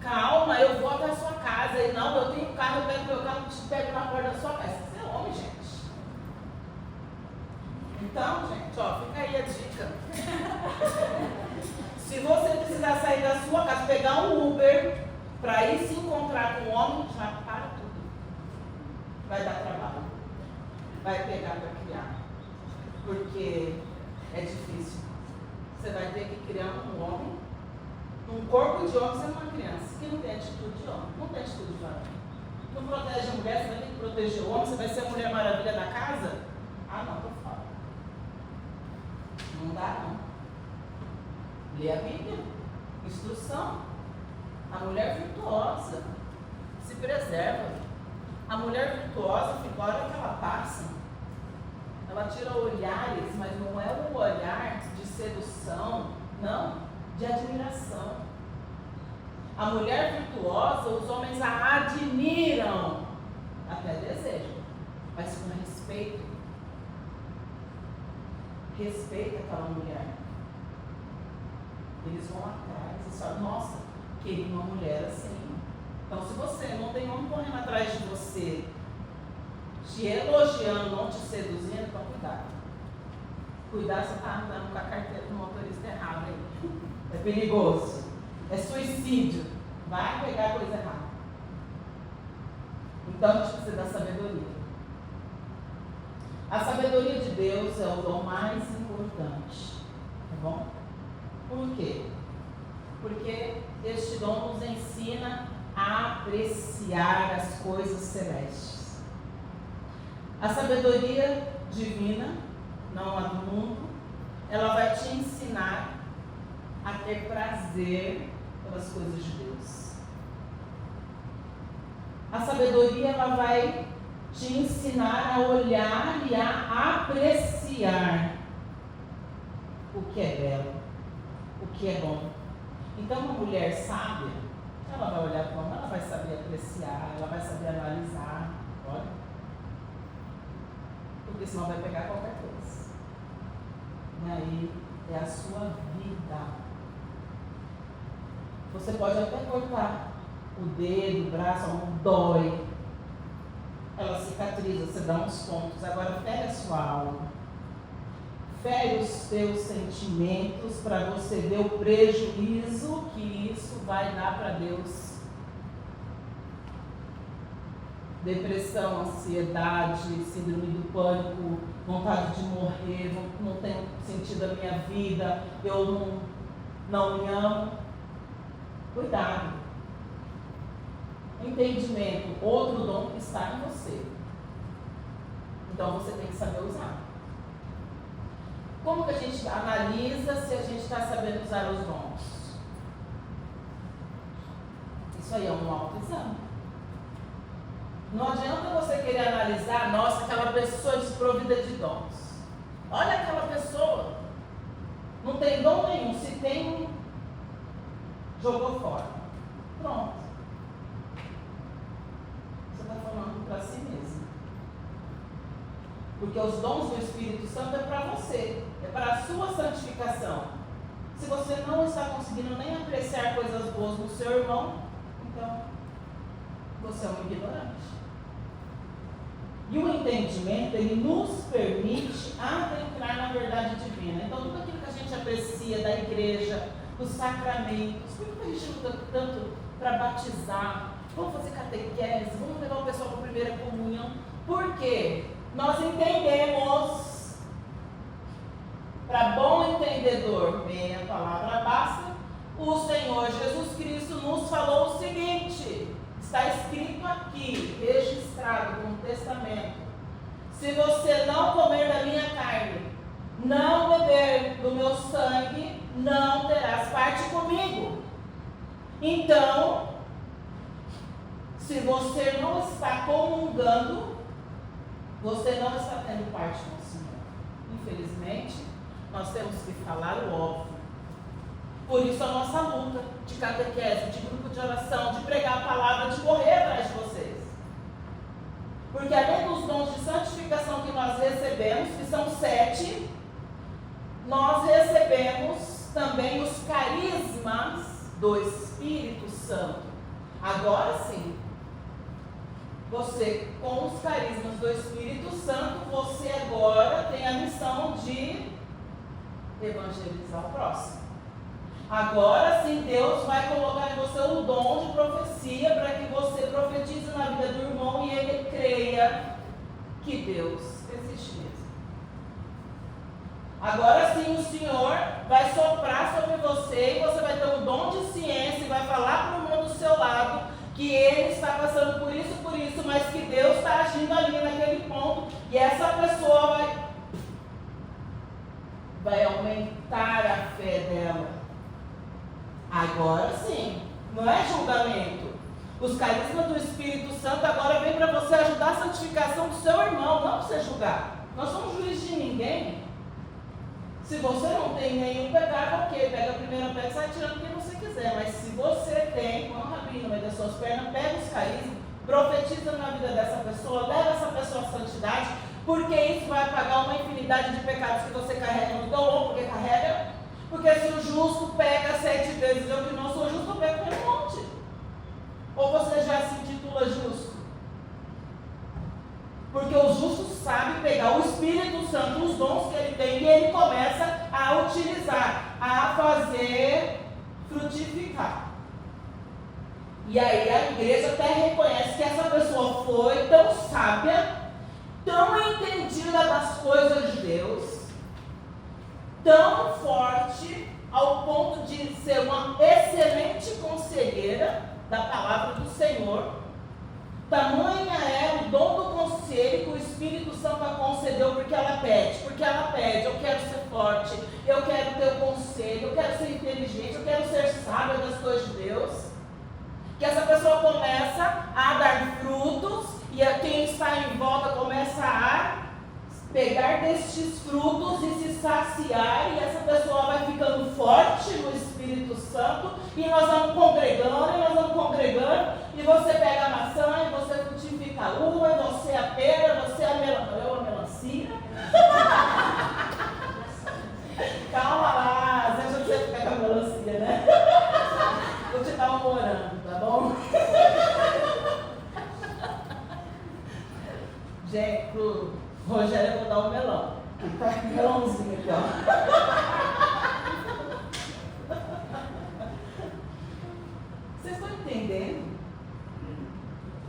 Calma, eu vou até a sua casa. E não, eu tenho carro, eu pego meu carro e te pego na porta da sua casa. Você é homem, gente. Então, gente, ó, fica aí a dica. Se você precisar sair da sua casa, pegar um Uber para ir se encontrar com um homem, já para tudo. Vai dar trabalho. Vai pegar para criar. Porque é difícil. Você vai ter que criar um homem, um corpo de homem, você é uma criança que não tem atitude de homem, não tem atitude de varão. Não protege a mulher, você vai ter que proteger o homem, você vai ser a Mulher Maravilha da casa? Ah, não, tô fora. Não dá, não. Lê a Bíblia, instrução. A mulher virtuosa se preserva. A mulher virtuosa, a hora que ela passa, ela tira olhares, mas não é um olhar de sedução, não, de admiração. A mulher virtuosa, os homens a admiram, até desejam, mas com respeito. Respeita aquela mulher. Eles vão atrás e falam, nossa, queria uma mulher assim. Então, se você não tem homem correndo atrás de você, te elogiando, não te seduzindo, então cuidado. Cuidado, você está andando com a carteira do motorista errado aí. É perigoso. É suicídio. Vai pegar coisa errada. Então a gente precisa da sabedoria. A sabedoria de Deus é o dom mais importante. Tá bom? Por quê? Porque este dom nos ensina a apreciar as coisas celestes. A sabedoria divina, não a do mundo, ela vai te ensinar a ter prazer pelas coisas de Deus. A sabedoria, ela vai te ensinar a olhar e a apreciar o que é belo, o que é bom. Então, uma mulher sábia, ela vai olhar para o homem, ela vai saber apreciar, ela vai saber analisar, olha. Porque senão vai pegar qualquer coisa. E aí é a sua vida. Você pode até cortar o dedo, o braço, não dói. Ela cicatriza, você dá uns pontos. Agora fere a sua alma. Fere os teus sentimentos para você ver o prejuízo que isso vai dar para Deus. Depressão, ansiedade, síndrome do pânico, vontade de morrer, não tenho sentido a minha vida, eu não me amo. Cuidado. Entendimento, outro dom que está em você. Então você tem que saber usar. Como que a gente analisa se a gente está sabendo usar os dons? Isso aí é um autoexame. Não adianta você querer analisar, nossa, aquela pessoa desprovida de dons. Olha aquela pessoa, não tem dom nenhum, se tem, jogou fora. Pronto. Você está falando para si mesmo. Porque os dons do Espírito Santo é para você, é para a sua santificação. Se você não está conseguindo nem apreciar coisas boas no seu irmão, então você é um ignorante. E o entendimento, ele nos permite adentrar na verdade divina. Então, tudo aquilo que a gente aprecia da igreja, dos sacramentos, por que a gente luta tanto para batizar? Vamos fazer catequese, vamos levar o pessoal para a primeira comunhão. Por quê? Nós entendemos, para bom entendedor, meia palavra basta, o Senhor Jesus Cristo nos falou o seguinte, está escrito aqui, registrado no testamento: se você não comer da minha carne, não beber do meu sangue, não terás parte comigo. Então, se você não está comungando, você não está tendo parte com o Senhor. Infelizmente, nós temos que falar o óbvio. Por isso a nossa luta de catequese, de grupo de oração, de pregar a palavra, de correr atrás de vocês. Porque além dos dons de santificação que nós recebemos, que são 7, nós recebemos também os carismas do Espírito Santo. Agora sim, você, com os carismas do Espírito Santo, você agora tem a missão de evangelizar o próximo. Agora sim, Deus vai colocar em você o dom de profecia para que você profetize na vida do irmão e ele creia que Deus existe mesmo. Agora sim, o Senhor vai soprar sobre você e você vai ter um dom de ciência e vai falar para o irmão do seu lado que ele está passando por isso, mas que Deus está agindo ali naquele ponto e essa pessoa vai aumentar a fé dela. Agora sim, não é julgamento. Os carismas do Espírito Santo agora vem para você ajudar a santificação do seu irmão, não para você julgar. Nós somos juízes de ninguém. Se você não tem nenhum pecado, ok, pega a primeira pedra e sai tirando quem você quiser. Mas se você tem, com a rabinha no meio das suas pernas, pega os carismas, profetiza na vida dessa pessoa, leva essa pessoa à santidade, porque isso vai apagar uma infinidade de pecados que você carrega no teu ombro, porque carrega. Porque se o justo pega 7 vezes, eu que não sou justo, eu pego um monte. Ou você já se intitula justo? Porque o justo sabe pegar o Espírito Santo, os dons que ele tem, e ele começa a utilizar, a fazer frutificar. E aí a igreja até reconhece que essa pessoa foi tão sábia, tão entendida das coisas de Deus, tão forte, ao ponto de ser uma excelente conselheira da palavra do Senhor. Tamanha é o dom do conselho que o Espírito Santo a concedeu, porque ela pede, eu quero ser forte, eu quero ter o conselho, eu quero ser inteligente, eu quero ser sábia das coisas de Deus. Que essa pessoa começa a dar frutos, e quem está em volta começa a pegar destes frutos e se saciar, e essa pessoa vai ficando forte no Espírito Santo, e nós vamos congregando, e você pega a maçã, e você frutifica a uva, e você a pera, você a melancia. Calma lá, deixa você ficar com a melancia, né? Vou te dar um morango, tá bom? Gente, pro Rogério eu vou dar um melão. Tá um melãozinho aqui, ó. Vocês estão entendendo?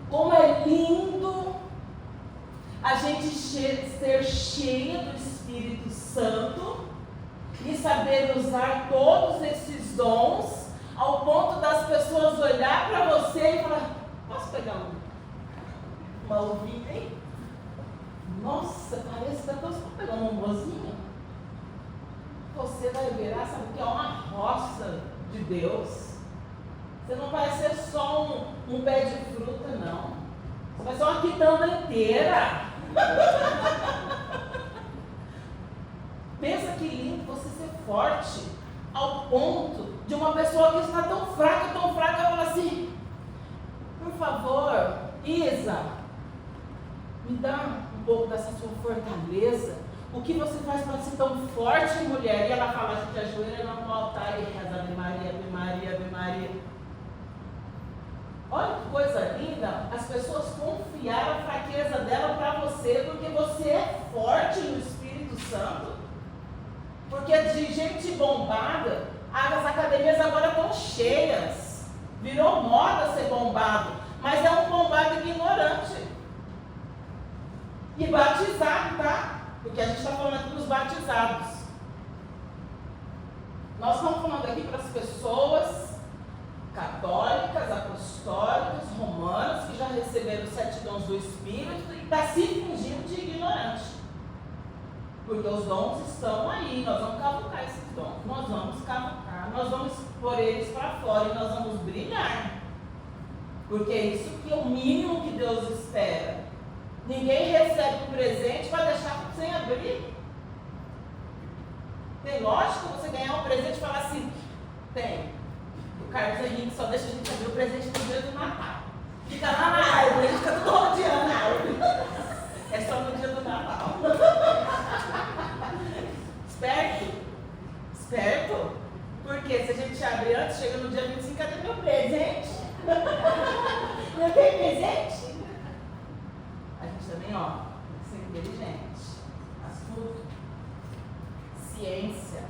Como é lindo a gente ser cheia do Espírito Santo e saber usar todos esses dons ao ponto das pessoas olhar para você e falar: posso pegar uma uvinha, hein? Nossa, parece que está pegando um bozinho. Você vai virar, sabe que é uma roça de Deus. Você não vai ser só um pé de fruta, não. Você vai ser uma quitanda inteira. Pensa que lindo você ser forte ao ponto de uma pessoa que está tão fraca, fala assim: por favor, Isa, me dá um pouco dessa sua fortaleza, O que você faz para ser tão forte, mulher? E ela fala, a gente ajoelha no altar e reza Ave Maria, Ave Maria, Ave Maria. Olha que coisa linda, as pessoas confiaram a fraqueza dela para você, porque você é forte no Espírito Santo. Porque de gente bombada, as academias agora estão cheias. Virou moda ser bombado, mas é um bombado ignorante. E batizado, tá? Porque a gente está falando aqui dos batizados. Nós estamos falando aqui para as pessoas católicas, apostólicas, romanas, que já receberam os 7 dons do Espírito e está se fingindo de ignorante. Porque os dons estão aí, nós vamos cavucar esses dons, nós vamos cavucar, nós vamos pôr eles para fora e nós vamos brilhar. Porque é isso que é o mínimo que Deus espera. Ninguém recebe um presente para deixar sem abrir. Tem lógica você ganhar um presente e falar assim, tem. O Carlos Henrique só deixa a gente abrir o presente no dia do Natal. Fica lá na árvore, a gente fica tudo rodeando a árvore. É só no dia do Natal. Esperto? Esperto? Porque se a gente abre antes, chega no dia 25, cadê meu presente? Não tem presente? A gente também, ó, tem que ser inteligente. Astuto. Ciência.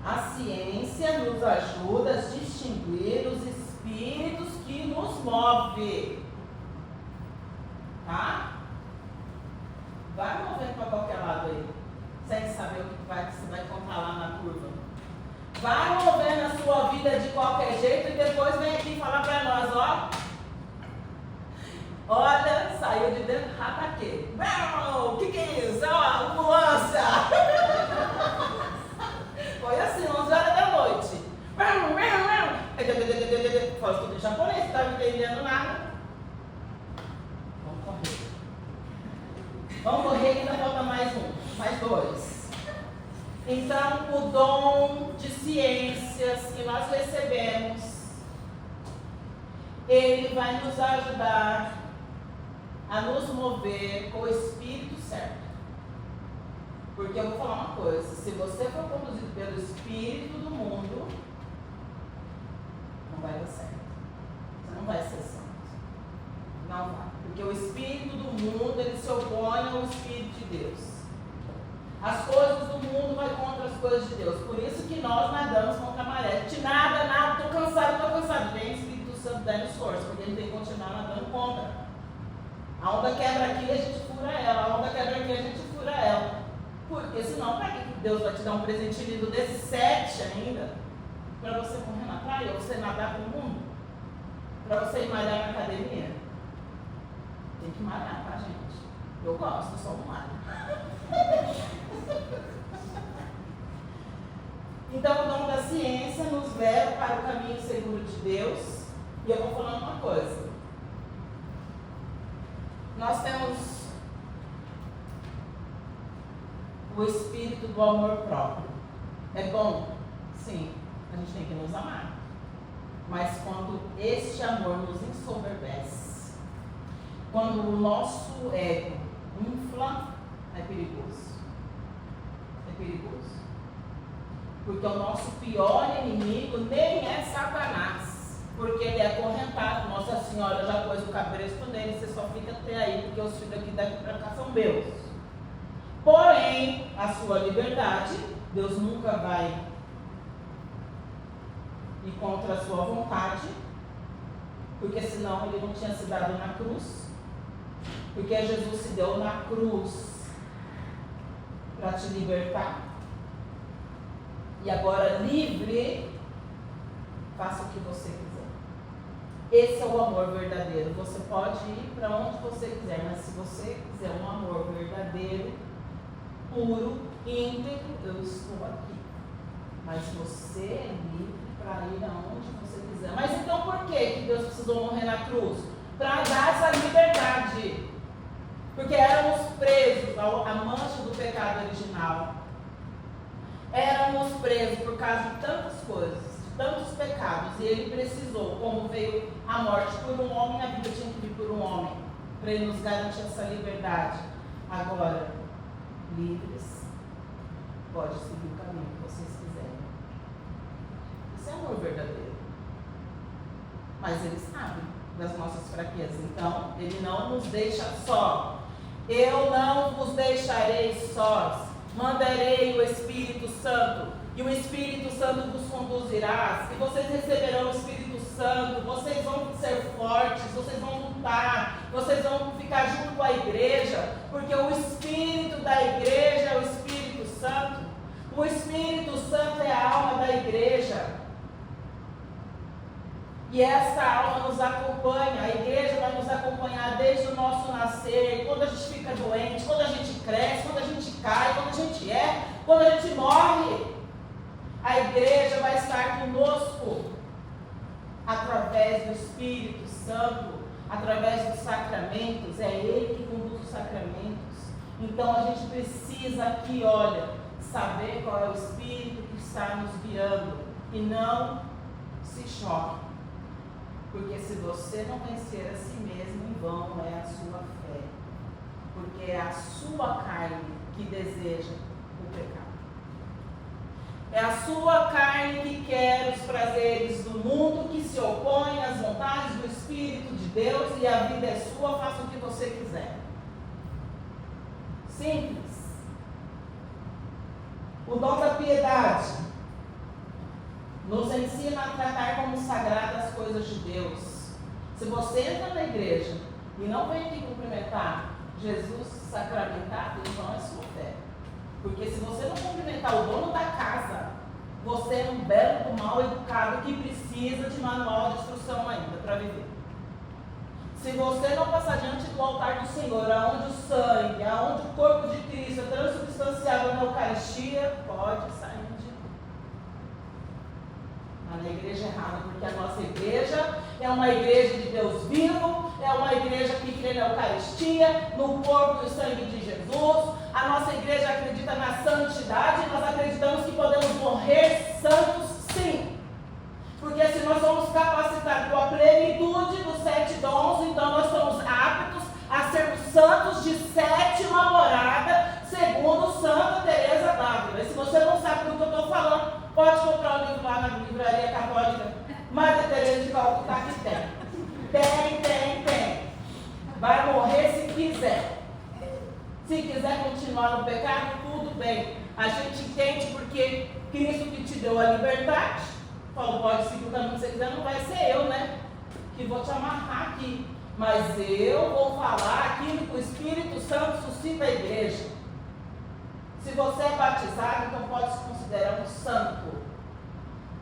A ciência nos ajuda a distinguir os espíritos que nos movem. Tá? Vai movendo para qualquer lado aí, sem saber o que você vai encontrar lá na curva. Vai movendo a sua vida de qualquer jeito e depois vem aqui falar para nós, ó. Olha, saiu de dentro do rataque. O que é isso? Ó, ambulância! Foi assim, 11 horas da noite. Fala tudo em japonês, não estava entendendo nada. Vamos correr. Vamos correr que ainda falta mais 2. Então, o dom de ciências que nós recebemos, ele vai nos ajudar a nos mover com o Espírito certo. Porque eu vou falar uma coisa, se você for conduzido pelo Espírito do mundo, não vai dar certo. Você não vai ser santo. Não vai. Porque o Espírito do mundo, ele se opõe ao Espírito de Deus. As coisas do mundo vão contra as coisas de Deus. Por isso que nós nadamos contra a maré. De nada, estou cansado. Vem o Espírito Santo dando esforço, porque ele tem que continuar nadando contra. A onda quebra aqui, a gente fura ela. A onda quebra aqui, a gente fura ela. Porque senão, para que Deus vai te dar um presente lindo desse 7 ainda? Para você correr na praia, ou você nadar com o mundo? Para você ir malhar na academia? Tem que malhar, tá, gente? Eu gosto, só não malho. Então, o dom da ciência nos leva para o caminho seguro de Deus. E eu vou falando uma coisa. Nós temos o espírito do amor próprio. É bom? Sim. A gente tem que nos amar. Mas quando este amor nos ensoberbece, quando o nosso ego infla, é perigoso. É perigoso. Porque o nosso pior inimigo nem é Satanás. Porque ele é acorrentado. Nossa Senhora já pôs o cabresto nele, você só fica até aí, porque os filhos daqui para cá são meus. Porém, a sua liberdade, Deus nunca vai ir contra a sua vontade, porque senão ele não tinha se dado na cruz. Porque Jesus se deu na cruz para te libertar. E agora, livre, faça o que você quiser. Esse é o amor verdadeiro. Você pode ir para onde você quiser, mas se você quiser um amor verdadeiro, puro, íntegro, eu estou aqui. Mas você é livre para ir aonde você quiser. Mas então por que Deus precisou morrer na cruz? Para dar essa liberdade. Porque éramos presos à mancha do pecado original. Éramos presos por causa de tantas coisas, de tantos pecados. E ele precisou, como veio a morte por um homem, a vida tinha que vir por um homem. Para ele nos garantir essa liberdade. Agora, livres, pode seguir o caminho que vocês quiserem. Isso é amor verdadeiro. Mas Ele sabe das nossas fraquezas, então Ele não nos deixa só. Eu não vos deixarei sós, mandarei o Espírito Santo, e o Espírito Santo vos conduzirá, e vocês receberão o Espírito Santo, vocês vão ser fortes, vocês vão lutar, vocês vão ficar junto com a igreja, porque o Espírito da igreja é o Espírito Santo. O Espírito Santo é a alma da igreja. E essa alma nos acompanha, a igreja vai nos acompanhar desde o nosso nascer, quando a gente fica doente, quando a gente cresce, quando a gente cai, quando a gente quando a gente morre. A igreja vai estar conosco, através do Espírito Santo, através dos sacramentos, é Ele que conduz os sacramentos. Então a gente precisa aqui, saber qual é o Espírito que está nos guiando, e não se choque. Porque se você não vencer a si mesmo, em vão é a sua fé. Porque é a sua carne que deseja o pecado. É a sua carne que quer os prazeres do mundo, que se opõe às vontades do Espírito de Deus, e a vida é sua, faça o que você quiser. Simples. O dom da piedade nos ensina a tratar como sagradas as coisas de Deus. Se você entra na igreja e não vem aqui cumprimentar Jesus sacramentado, então é sua fé. Porque se você não cumprimentar o dono da casa, você é um belo do mal educado que precisa de manual de instrução ainda para viver. Se você não passar diante do altar do Senhor, aonde o sangue, aonde o corpo de Cristo é transubstanciado na Eucaristia, pode sair de na igreja errada, porque a nossa igreja é uma igreja de Deus vivo, é uma igreja que crê na Eucaristia, no corpo e no sangue de Jesus. A nossa igreja acredita na santidade, nós acreditamos que podemos morrer santos, sim. Porque se nós somos capacitados com a plenitude dos 7 dons, então nós somos aptos a sermos santos de 7ª morada, segundo Santa Teresa d'Ávila. E se você não sabe do que eu estou falando, pode comprar o livro lá na livraria católica Madre Teresa de Calcutá, que tem. Tem. Vai morrer se quiser. Se quiser continuar no pecado, tudo bem. A gente entende porque Cristo que te deu a liberdade, falou, pode seguir o caminho que você quiser, não vai ser eu, que vou te amarrar aqui. Mas eu vou falar aquilo que o Espírito Santo suscita a igreja. Se você é batizado, então pode se considerar um santo.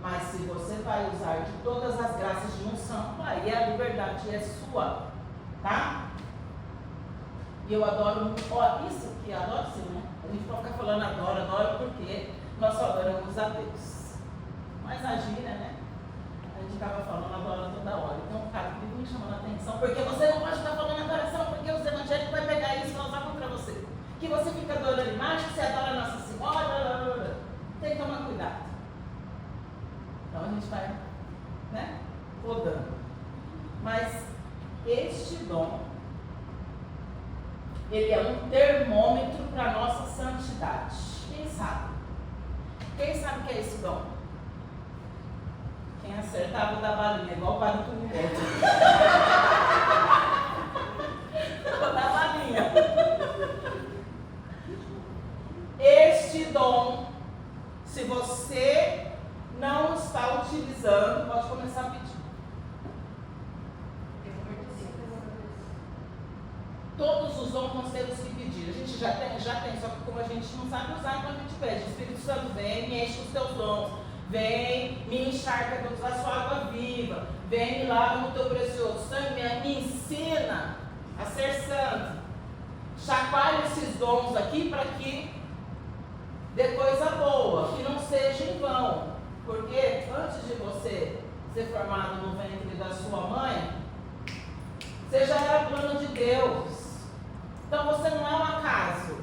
Mas se você vai usar de todas as graças de um santo, aí a liberdade é sua, tá? E eu adoro muito, isso aqui, adoro sim, A gente pode ficar falando adoro porque nós só adoramos a Deus. Mas a gíria, a gente acaba falando adora toda hora. Então, cara, fica me chamando a atenção, porque você não pode estar falando adoração, porque os evangélicos vão pegar isso e vão usar contra você. Que você fica adorando imagem, você adora Nossa Senhora, tem que tomar cuidado. Então a gente vai, rodando. Mas este dom, ele é um termômetro para a nossa santidade. Quem sabe? Quem sabe o que é esse dom? Quem acertava da balinha, igual o Padre Túlio. Da balinha. Este dom, se você não está utilizando, pode começar a pedir. Todos os dons nós temos que pedir. A gente já tem, só que como a gente não sabe usar, então a gente pede. O Espírito Santo vem, me enche os teus dons. Vem, me encharca com a sua água viva. Vem, me lava no teu precioso sangue. Me ensina a ser santo. Chacoalha esses dons aqui para que dê coisa boa, que não seja em vão. Porque antes de você ser formado no ventre da sua mãe, você já era plano de Deus. Então você não é um acaso.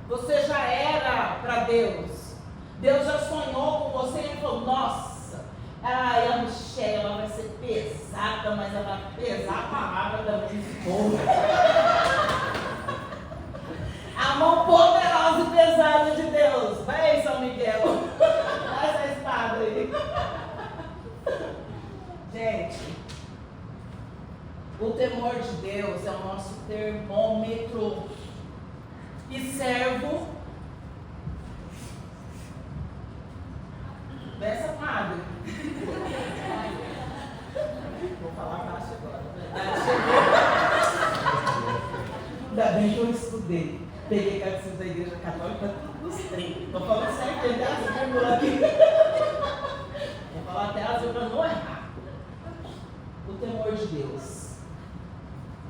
Você já era para Deus. Deus já sonhou com você e ele falou, nossa, a Michelle, ela vai ser pesada, mas ela vai pesar a palavra também de fogo. A mão poderosa e temor de Deus é o nosso termômetro. E servo, dessa padre. Vou falar baixo agora. Ainda bem que eu estudei. Peguei catecismo da Igreja Católica, tudo nos 30. Estou falando certo, até as vírgulas aqui. Vou falar até as vírgulas não errar. O temor de Deus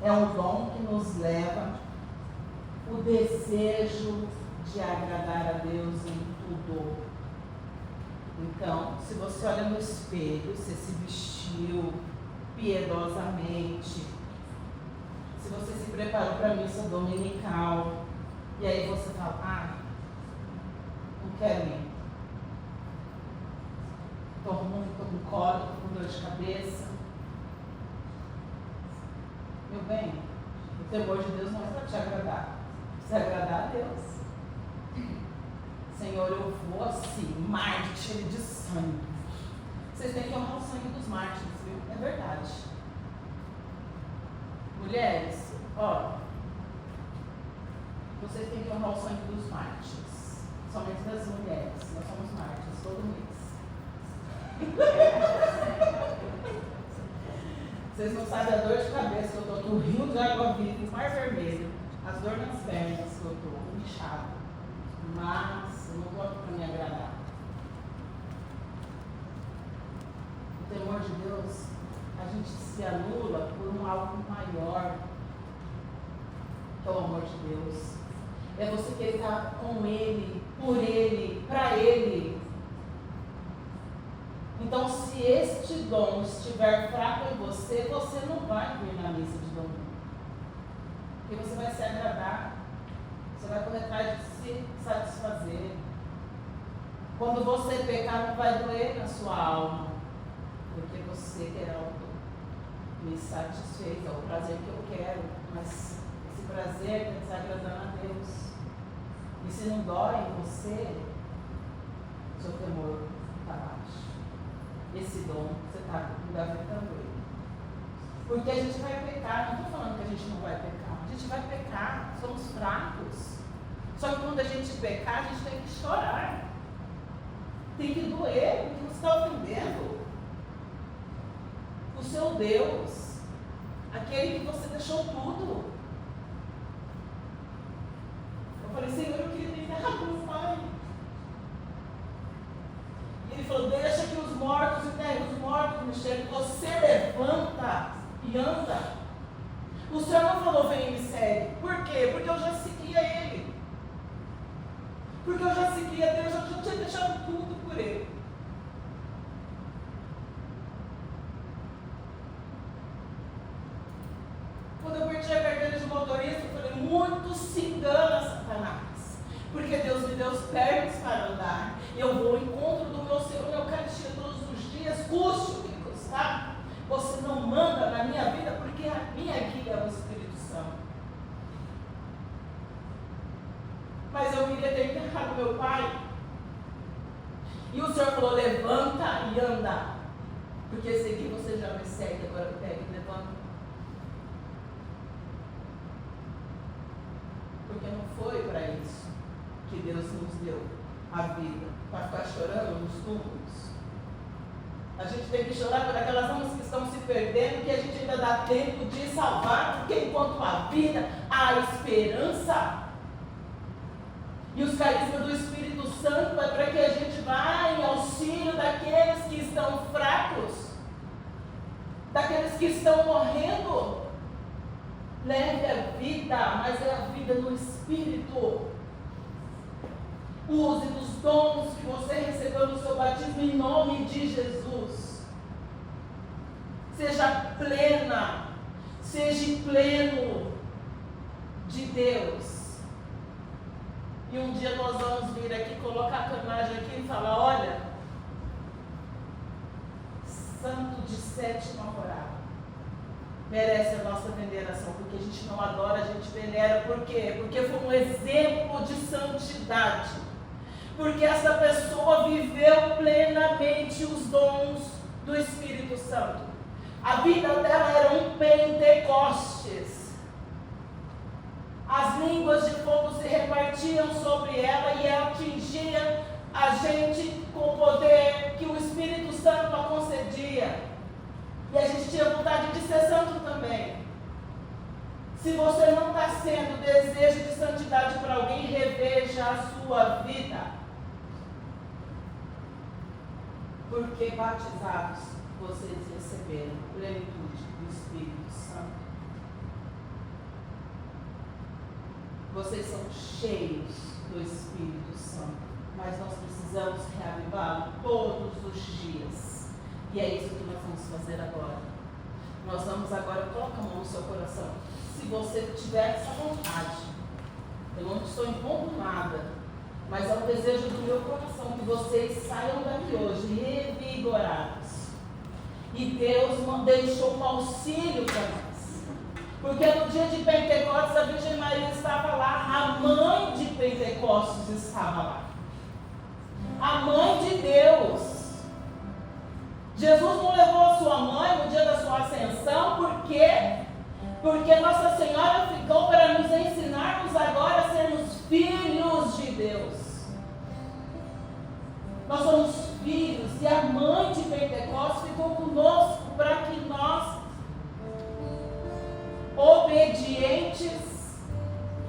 é um dom que nos leva o desejo de agradar a Deus em tudo. Então, se você olha no espelho, você se vestiu piedosamente, se você se preparou para a missa dominical, e aí você fala, não quero ir. Estou ruim, estou com cólica, estou com dor de cabeça. Meu bem, o temor de Deus não é para te agradar. Precisa agradar a Deus. Senhor, eu vou assim, mártir de sangue. Vocês têm que honrar o sangue dos mártires, viu? É verdade. Mulheres, vocês têm que honrar o sangue dos mártires. Somente das mulheres. Nós somos mártires todo mês. Vocês não sabem a dor de cabeça que eu estou aqui, o rio de água viva, o mar vermelho, as dores nas pernas que eu estou, inchado. Mas eu não estou aqui para me agradar. O temor de Deus, a gente se anula por um algo maior, que é o amor de Deus. É você querer estar com Ele, por Ele, para Ele. Então, se este dom estiver fraco em você, você não vai vir na missa de domingo. Porque você vai se agradar. Você vai correr atrás de se satisfazer. Quando você pecar, não vai doer na sua alma. Porque você terá me satisfez, é o prazer que eu quero. Mas esse prazer está desagradando a Deus. E se não dói em você, seu temor está baixo. Esse dom, você está engavetando ele. Porque a gente vai pecar, não estou falando que a gente não vai pecar, a gente vai pecar, somos fracos. Só que quando a gente pecar, a gente tem que chorar. Tem que doer, porque você está ofendendo o seu Deus, aquele que você deixou tudo. Eu falei, Senhor, eu queria ter enterrado meu pai. Ele falou, deixa que os mortos enterrem os mortos, Michele. Você levanta e anda. O Senhor não falou, vem e me segue. Por quê? Porque eu já seguia Ele. Porque eu já seguia Deus, eu já tinha deixado tudo por Ele. Quando eu perdi a carteira de motorista, eu falei, muito se engana, Satanás. Porque Deus me deu os pernas para andar. Eu vou ao encontro do meu Senhor na Eucaristia todos os dias, custe o que custar. Você não manda na minha vida porque a minha guia é o Espírito Santo. Mas eu queria ter enterrado meu pai. E o Senhor falou, levanta e anda. Porque esse aqui você já me segue, agora pega e levanta. Porque não foi para isso que Deus nos deu a vida, para ficar chorando nos túmulos. A gente tem que chorar por aquelas almas que estão se perdendo, que a gente ainda dá tempo de salvar, porque enquanto há vida, há esperança. E os carismas do Espírito Santo é para que a gente vá em auxílio daqueles que estão fracos, daqueles que estão morrendo. Leve a vida, mas é a vida no Espírito. Use dos dons que você recebeu no seu batismo em nome de Jesus. Seja plena, seja pleno de Deus. E um dia nós vamos vir aqui, colocar a tua imagem aqui e falar, olha, santo de sétima morada. Merece a nossa veneração, porque a gente não adora, a gente venera. Por quê? Porque foi um exemplo de santidade. Porque essa pessoa viveu plenamente os dons do Espírito Santo. A vida dela era um Pentecostes. As línguas de fogo se repartiam sobre ela e ela atingia a gente com o poder que o Espírito Santo a concedia. E a gente tinha vontade de ser santo também. Se você não está sendo desejo de santidade para alguém, reveja a sua vida. Porque batizados, vocês receberam plenitude do Espírito Santo. Vocês são cheios do Espírito Santo. Mas nós precisamos reavivá-lo todos os dias. E é isso que nós vamos fazer agora. Nós vamos agora, coloca a mão no seu coração. Se você tiver essa vontade, eu não estou impondo nada, mas é um desejo do meu coração que vocês saiam daqui hoje revigorados. E Deus deixou um auxílio para nós. Porque no dia de Pentecostes a Virgem Maria estava lá, a mãe de Pentecostes estava lá. A mãe de Deus. Jesus não levou a sua mãe no dia da sua ascensão, por quê? Porque Nossa Senhora ficou para nos ensinarmos agora a sermos filhos de Deus. Nós somos filhos e a mãe de Pentecostes ficou conosco para que nós, obedientes,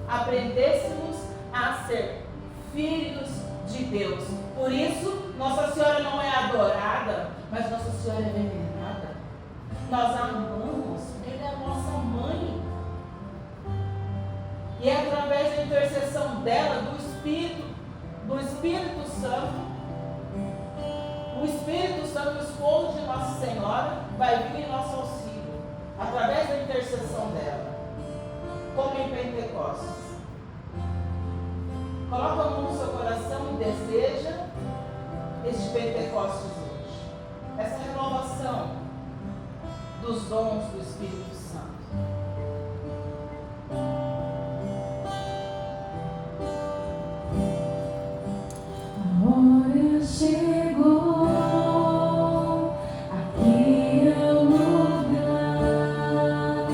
aprendêssemos a ser filhos de Deus. Por isso, Nossa Senhora não é adorada, mas Nossa Senhora é venerada. Nós amamos, ela é a nossa mãe. E é através da intercessão dela, do Espírito Santo, o Espírito Santo, o esposo de Nossa Senhora, vai vir em nosso auxílio, através da intercessão dela, como em Pentecostes. Coloca a mão no seu coração e deseja este Pentecostes hoje. Essa renovação dos dons do Espírito Santo. A hora chegou, aqui é o lugar,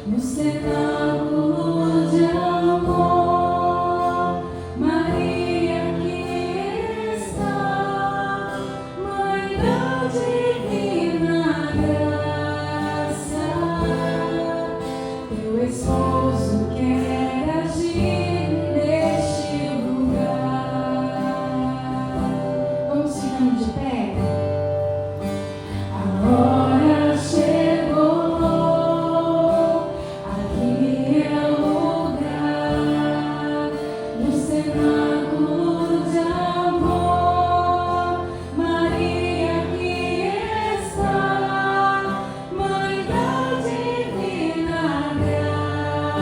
no cenáculo de amor, Maria aqui está, Mãe da divina graça, teu esposo quer agir neste lugar. Vamos ficando de pé? A hora chegou, aqui é o lugar, no cenáculo de amor, Maria aqui está, Mãe da divina graça,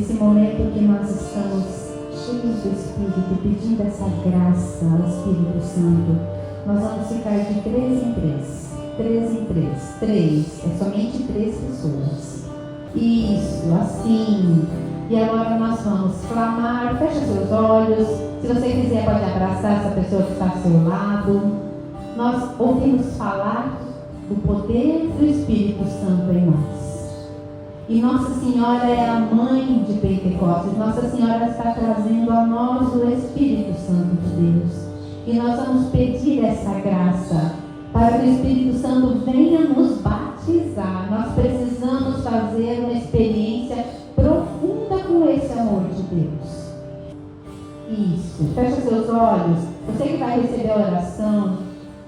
nesse momento que nós estamos cheios do Espírito, pedindo essa graça ao Espírito Santo, nós vamos ficar de 3 em 3. 3 em 3. 3. É somente 3 pessoas. Isso, assim. E agora nós vamos clamar. Fecha seus olhos. Se você quiser, pode abraçar essa pessoa que está ao seu lado. Nós ouvimos falar do poder do Espírito Santo em nós. E Nossa Senhora é a mãe de Pentecostes. Nossa Senhora está trazendo a nós o Espírito Santo de Deus. E nós vamos pedir essa graça para que o Espírito Santo venha nos batizar. Nós precisamos fazer uma experiência profunda com esse amor de Deus. Isso. Fecha seus olhos. Você que vai receber a oração,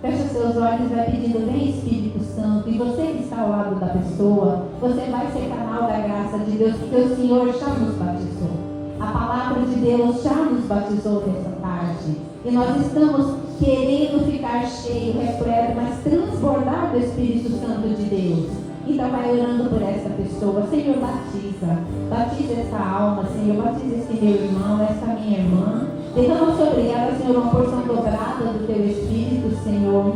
fecha seus olhos e vai pedindo: vem Espírito Santo. E você que está ao lado da pessoa, você vai ser canal da graça de Deus, porque o Senhor já nos batizou. A palavra de Deus já nos batizou nessa tarde. E nós estamos querendo ficar cheio, repleto, mas transbordar do Espírito Santo de Deus. Então vai orando por essa pessoa. Senhor, batiza. Batiza essa alma, Senhor. Batiza esse meu irmão, essa minha irmã. Derrama sobre ela, Senhor, uma porção dobrada do Teu Espírito, Senhor.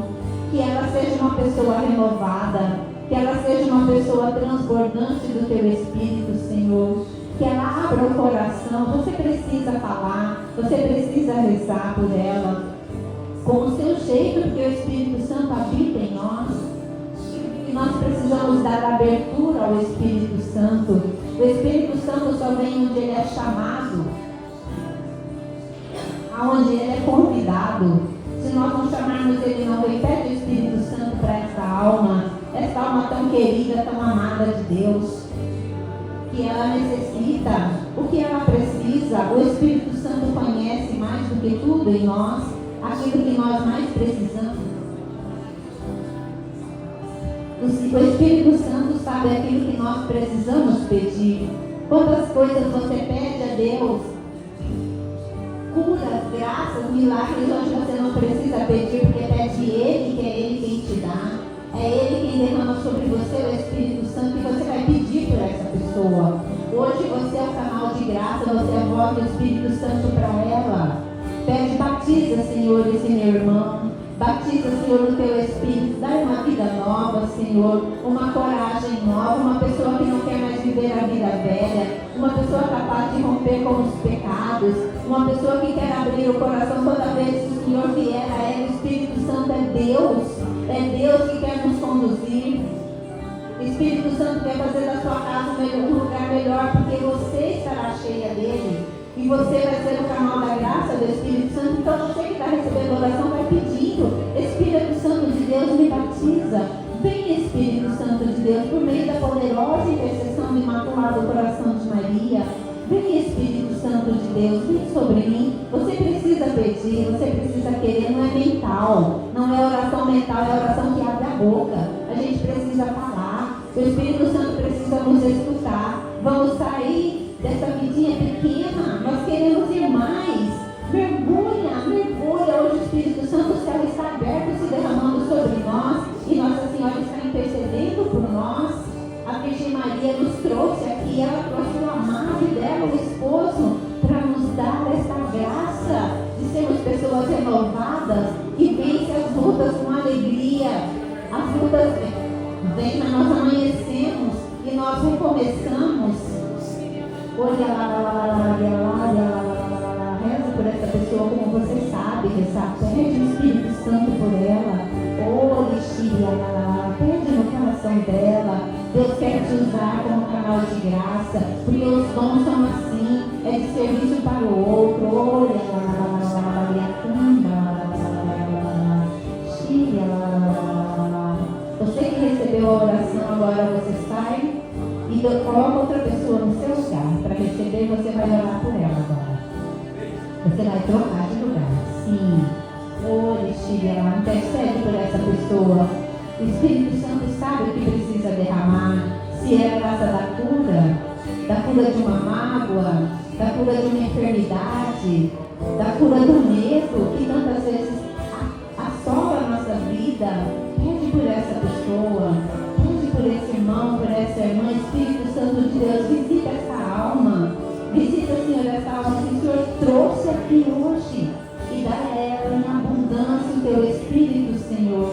Que ela seja uma pessoa renovada. Que ela seja uma pessoa transbordante do Teu Espírito, Senhor. Que ela abra o coração. Você precisa falar. Você precisa rezar por ela com o seu jeito, porque o Espírito Santo habita em nós. E nós precisamos dar abertura ao Espírito Santo. O Espírito Santo só vem onde ele é chamado, aonde ele é convidado. Se nós não chamarmos ele, não vem. Pede o Espírito Santo para essa alma tão querida, tão amada de Deus, que ela necessita, o que ela precisa. O Espírito Santo conhece mais do que tudo em nós, aquilo que nós mais precisamos. O Espírito Santo sabe aquilo que nós precisamos pedir. Quantas coisas você pede a Deus? Curas, graças, milagres, onde você não precisa pedir, porque pede Ele, que é Ele quem te dá. É Ele quem derrama sobre você o Espírito Santo, e você vai pedir por essa pessoa. Hoje você é o canal de graça, você é a voz do Espírito Santo para ela. Pede, batiza, Senhor, esse meu irmão. Batiza, Senhor, no Teu Espírito. Dá uma vida nova, Senhor. Uma coragem nova. Uma pessoa que não quer mais viver a vida velha. Uma pessoa capaz de romper com os pecados. Uma pessoa que quer abrir o coração toda vez que o Senhor vier a ela. O Espírito Santo é Deus. É Deus que quer nos conduzir. O Espírito Santo quer fazer da sua casa um lugar melhor, porque você estará cheia dele. E você vai ser o canal da graça do Espírito Santo. Então você que está recebendo oração vai pedindo: Espírito Santo de Deus, me batiza. Vem, Espírito Santo de Deus, por meio da poderosa intercessão do Imaculado Coração de Maria. Vem, Espírito Santo de Deus, vem sobre mim. Você precisa pedir, você precisa querer, não é mental. Não é oração mental, é oração que abre a boca. A gente precisa falar. O Espírito Santo precisa nos escutar. Vamos sair dessa vidinha pequena, nós queremos ir mais. Mergulha. Hoje o Espírito Santo, o céu está aberto, se derramando sobre nós, e Nossa Senhora está intercedendo por nós. A Virgem Maria nos trouxe aqui, ela trouxe o amado dela, o esposo, para nos dar essa graça de sermos pessoas renovadas e vence as lutas com alegria. As lutas vêm, mas nós amanhecemos e nós recomeçamos. Reza por essa pessoa como você sabe rezar. Pede o Espírito Santo por ela. Pede no coração dela. Deus quer te usar como canal de graça, porque os dons são assim, é de serviço para o outro. Você que recebeu a oração, agora você sai e coloca outra pessoa no seu lugar para receber. Você vai orar por ela agora. Você vai trocar de lugar. Sim. Intercede por essa pessoa. O Espírito Santo sabe o que precisa derramar. Se é a graça da cura de uma mágoa, da cura de uma enfermidade, da cura do medo que tantas vezes assola a nossa vida. Pede por essa pessoa. Pede por esse irmão, por essa irmã. Espírito Santo de Deus, visita essa alma. Visita, Senhor, essa alma que o Senhor trouxe aqui hoje. E dá a ela em abundância o teu Espírito, Senhor.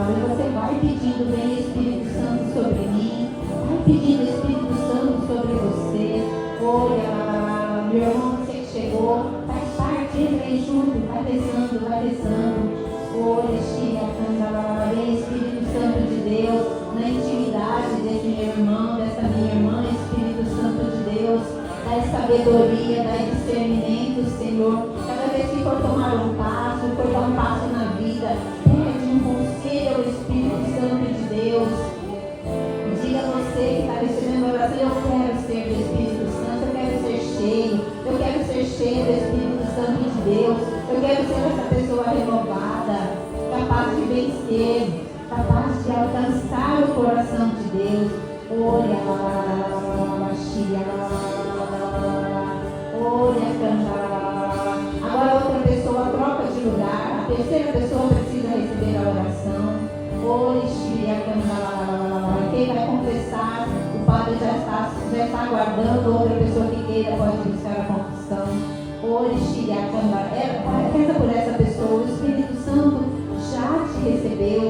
E você vai pedindo, vem Espírito Santo sobre mim. Vai pedindo Espírito Santo sobre você. Meu irmão, você que chegou, faz parte, entra aí junto, vai rezando, vai rezando. Vem Espírito Santo de Deus, na intimidade desse meu irmão, dessa minha irmã, Espírito Santo de Deus, dá sabedoria, dá discernimento, Senhor. Cada vez que for tomar um passo, for dar um passo na vida, pede um conselho ao Espírito Santo de Deus. Diga a você que está recebendo a oração: eu quero ser do Espírito Santo, eu quero ser cheio do Espírito Santo de Deus, eu quero ser essa pessoa renovada, capaz de vencer, capaz de alcançar o coração de Deus. Agora outra pessoa troca de lugar, a terceira pessoa precisa receber a oração. Quem vai confessar, o padre já está aguardando. Outra pessoa que queira pode buscar a confissão. Reza por essa pessoa. O Espírito Santo já te recebeu.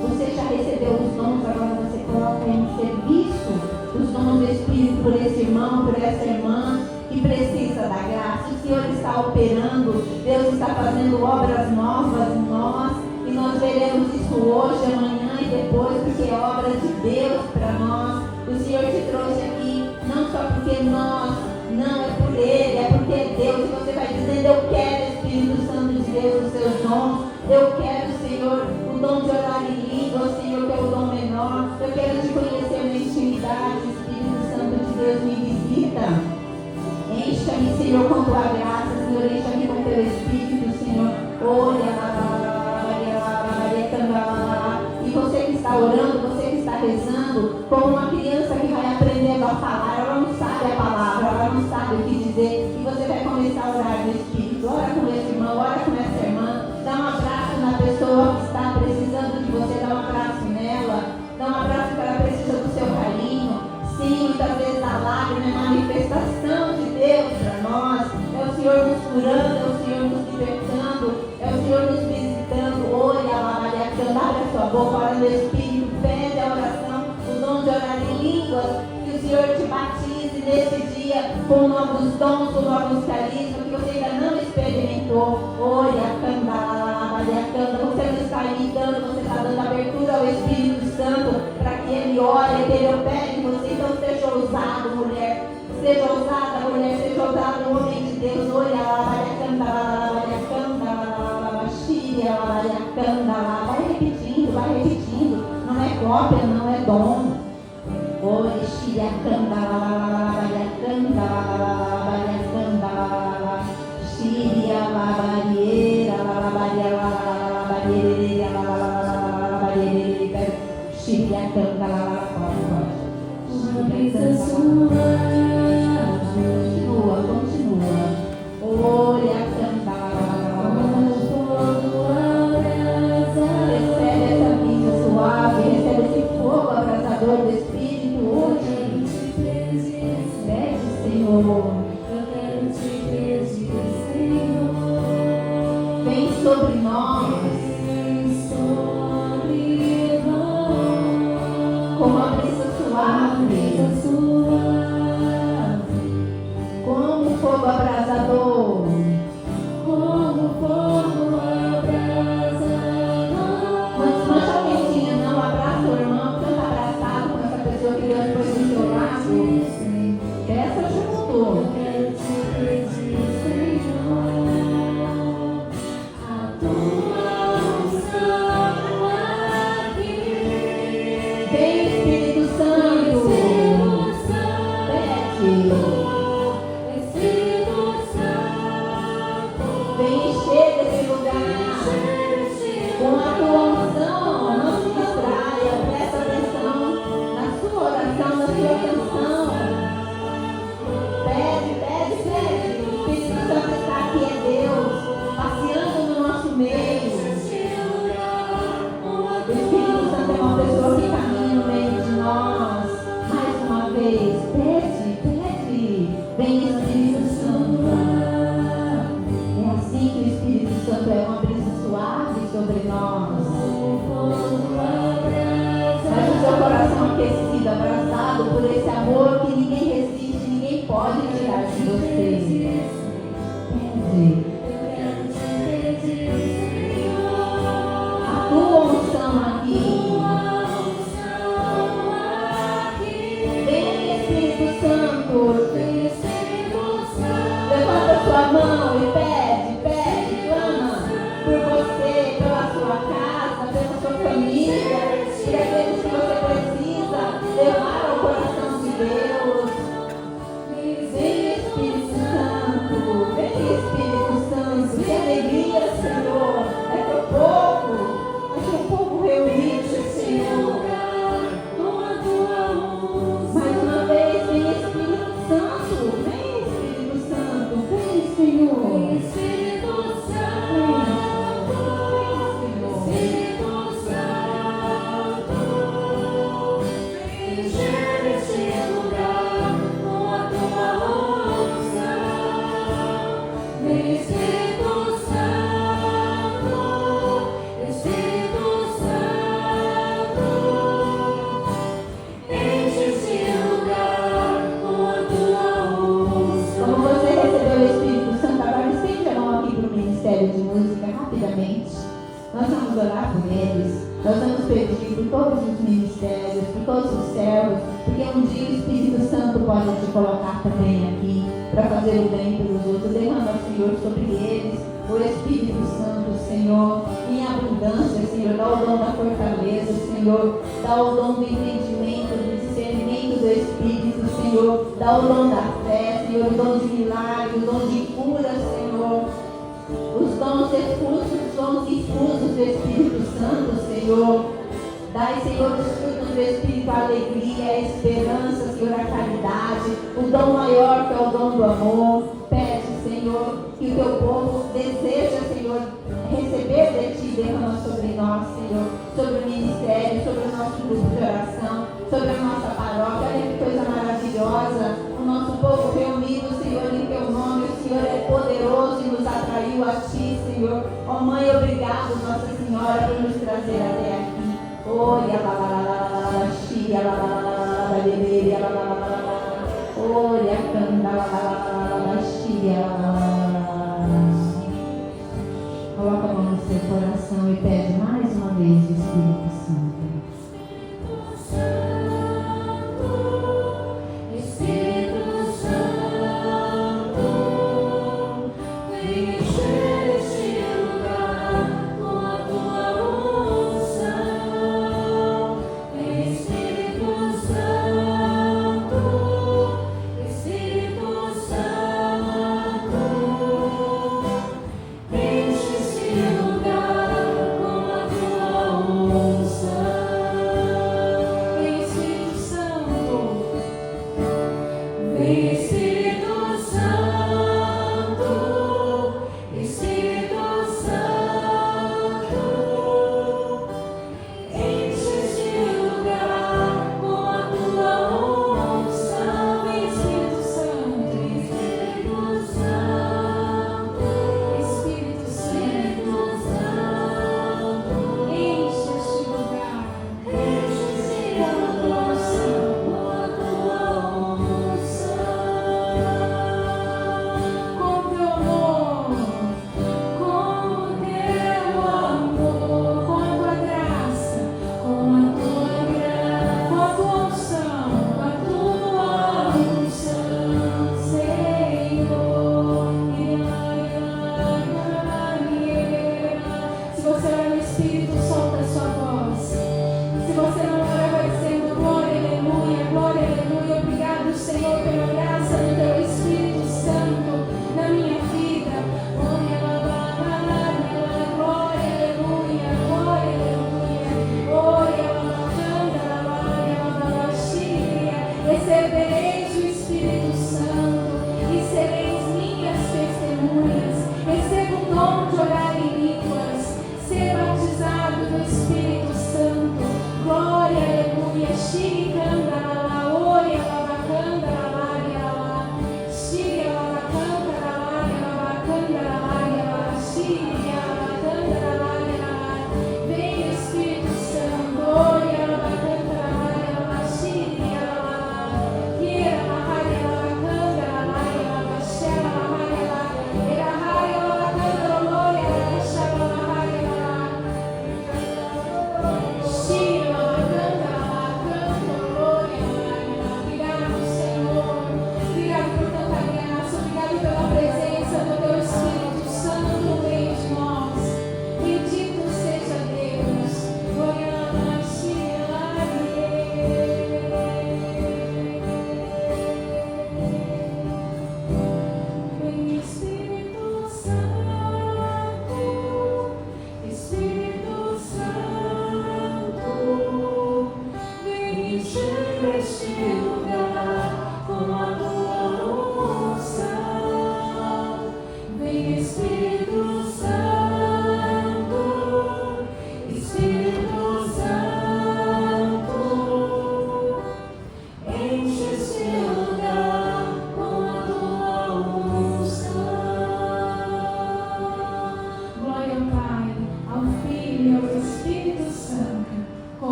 Você já recebeu os dons, agora você coloca em serviço os dons do Espírito por esse irmão, por essa irmã que precisa da graça. O Senhor está operando, Deus está fazendo obras novas em nós, e nós veremos isso hoje, amanhã e depois, porque é obra de Deus para nós. O Senhor te trouxe aqui não só porque nós, não é por Ele, é porque é Deus. E você vai dizendo: eu quero, Espírito Santo de Deus, os seus dons. Eu quero, Senhor, o dom de orar em língua, Senhor, que é o dom menor. Eu quero te conhecer na intimidade. Espírito Santo de Deus, me visita. Encha-me, Senhor, com tua graça, Senhor. Encha-me com teu Espírito, Senhor. E você que está orando, você que está rezando, como uma criança que vai aprendendo a falar, ela não sabe a palavra, ela não sabe o que dizer, e você vai começar a orar no Espírito. Ora com esse irmão, ora com essa irmã. Dá um abraço na pessoa que está precisando de você, dá um abraço nela, dá um abraço que ela precisa do seu carinho. Sim, muitas vezes a lágrima é manifestação de Deus para nós. É o Senhor nos curando, é o Senhor nos libertando, é o Senhor nos visitando. Abre a sua boca, ora no Espírito, pede a oração, o dom de orar em línguas, que o Senhor te batize nesse dia com novos dons, com novos carismas que você ainda não experimentou. Você não está imitando, você está dando abertura ao Espírito Santo para que Ele ore, que Ele opere em você. Então seja ousado, mulher, seja ousada, mulher, seja ousado, homem de Deus. Vai repetindo, não é cópia, não é dom. Do Espírito hoje, pede, Senhor, vem sobre nós, como a brisa suave, como fogo abrasador, Mas não acha quentinha, não, abraça o irmão, tanto abraçado com essa pessoa que Deus pôs no seu lado. Peça junto. Vem, Espírito Santo. Vem encher desse lugar com a tua unção. Não se distraia, presta atenção na sua oração, na sua canção. Pede. O Espírito Santo está aqui, é Deus, passeando no nosso meio. O Espírito Santo é uma pessoa que caminha no meio obrigado por esse amor que ninguém resiste, ninguém pode tirar de você. Pede. A tua unção aqui. Vem, Espírito Santo. Levanta sua mão e pede, clama por você, pela sua casa, pela sua família, por aqueles que você precisa levar ao coração de Deus. Vem, Espírito Santo, que alegria, Senhor, é teu povo reunido, Senhor. Mais uma vez, vem, Espírito Santo, Senhor. De música rapidamente. Nós vamos orar por eles, nós vamos pedir por todos os ministérios, por todos os servos, porque um dia o Espírito Santo pode te colocar também aqui para fazer o bem pelos outros. Derrama, Senhor, sobre eles o Espírito Santo, Senhor, em abundância, Senhor. Dá o dom da fortaleza, Senhor, dá o dom do entendimento, do discernimento do Espírito, Senhor, dá o dom da fé, Senhor, o dom de milagre, o dom de cura, Senhor. Os dons infusos do Espírito Santo, Senhor. Dai, Senhor, os frutos do Espírito, a alegria, a esperança, Senhor, a caridade, o dom maior que é o dom do amor. Pede, Senhor, que o teu povo deseja, Senhor, receber de ti, derrama sobre nós, Senhor, sobre o ministério, sobre o nosso grupo de oração, sobre a nossa paróquia. Olha que coisa maravilhosa, o nosso povo reunido, Senhor, em teu nome. O Senhor é poderoso e nos atraiu a ti, Senhor. Ó Mãe, obrigado, Nossa Senhora, por nos trazer até aqui. Olha, coloca a mão no seu coração e pede mais uma vez o Espírito Santo. Enche esse lugar com a tua unção.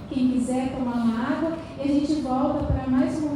Quem quiser tomar uma água, e a gente volta para mais um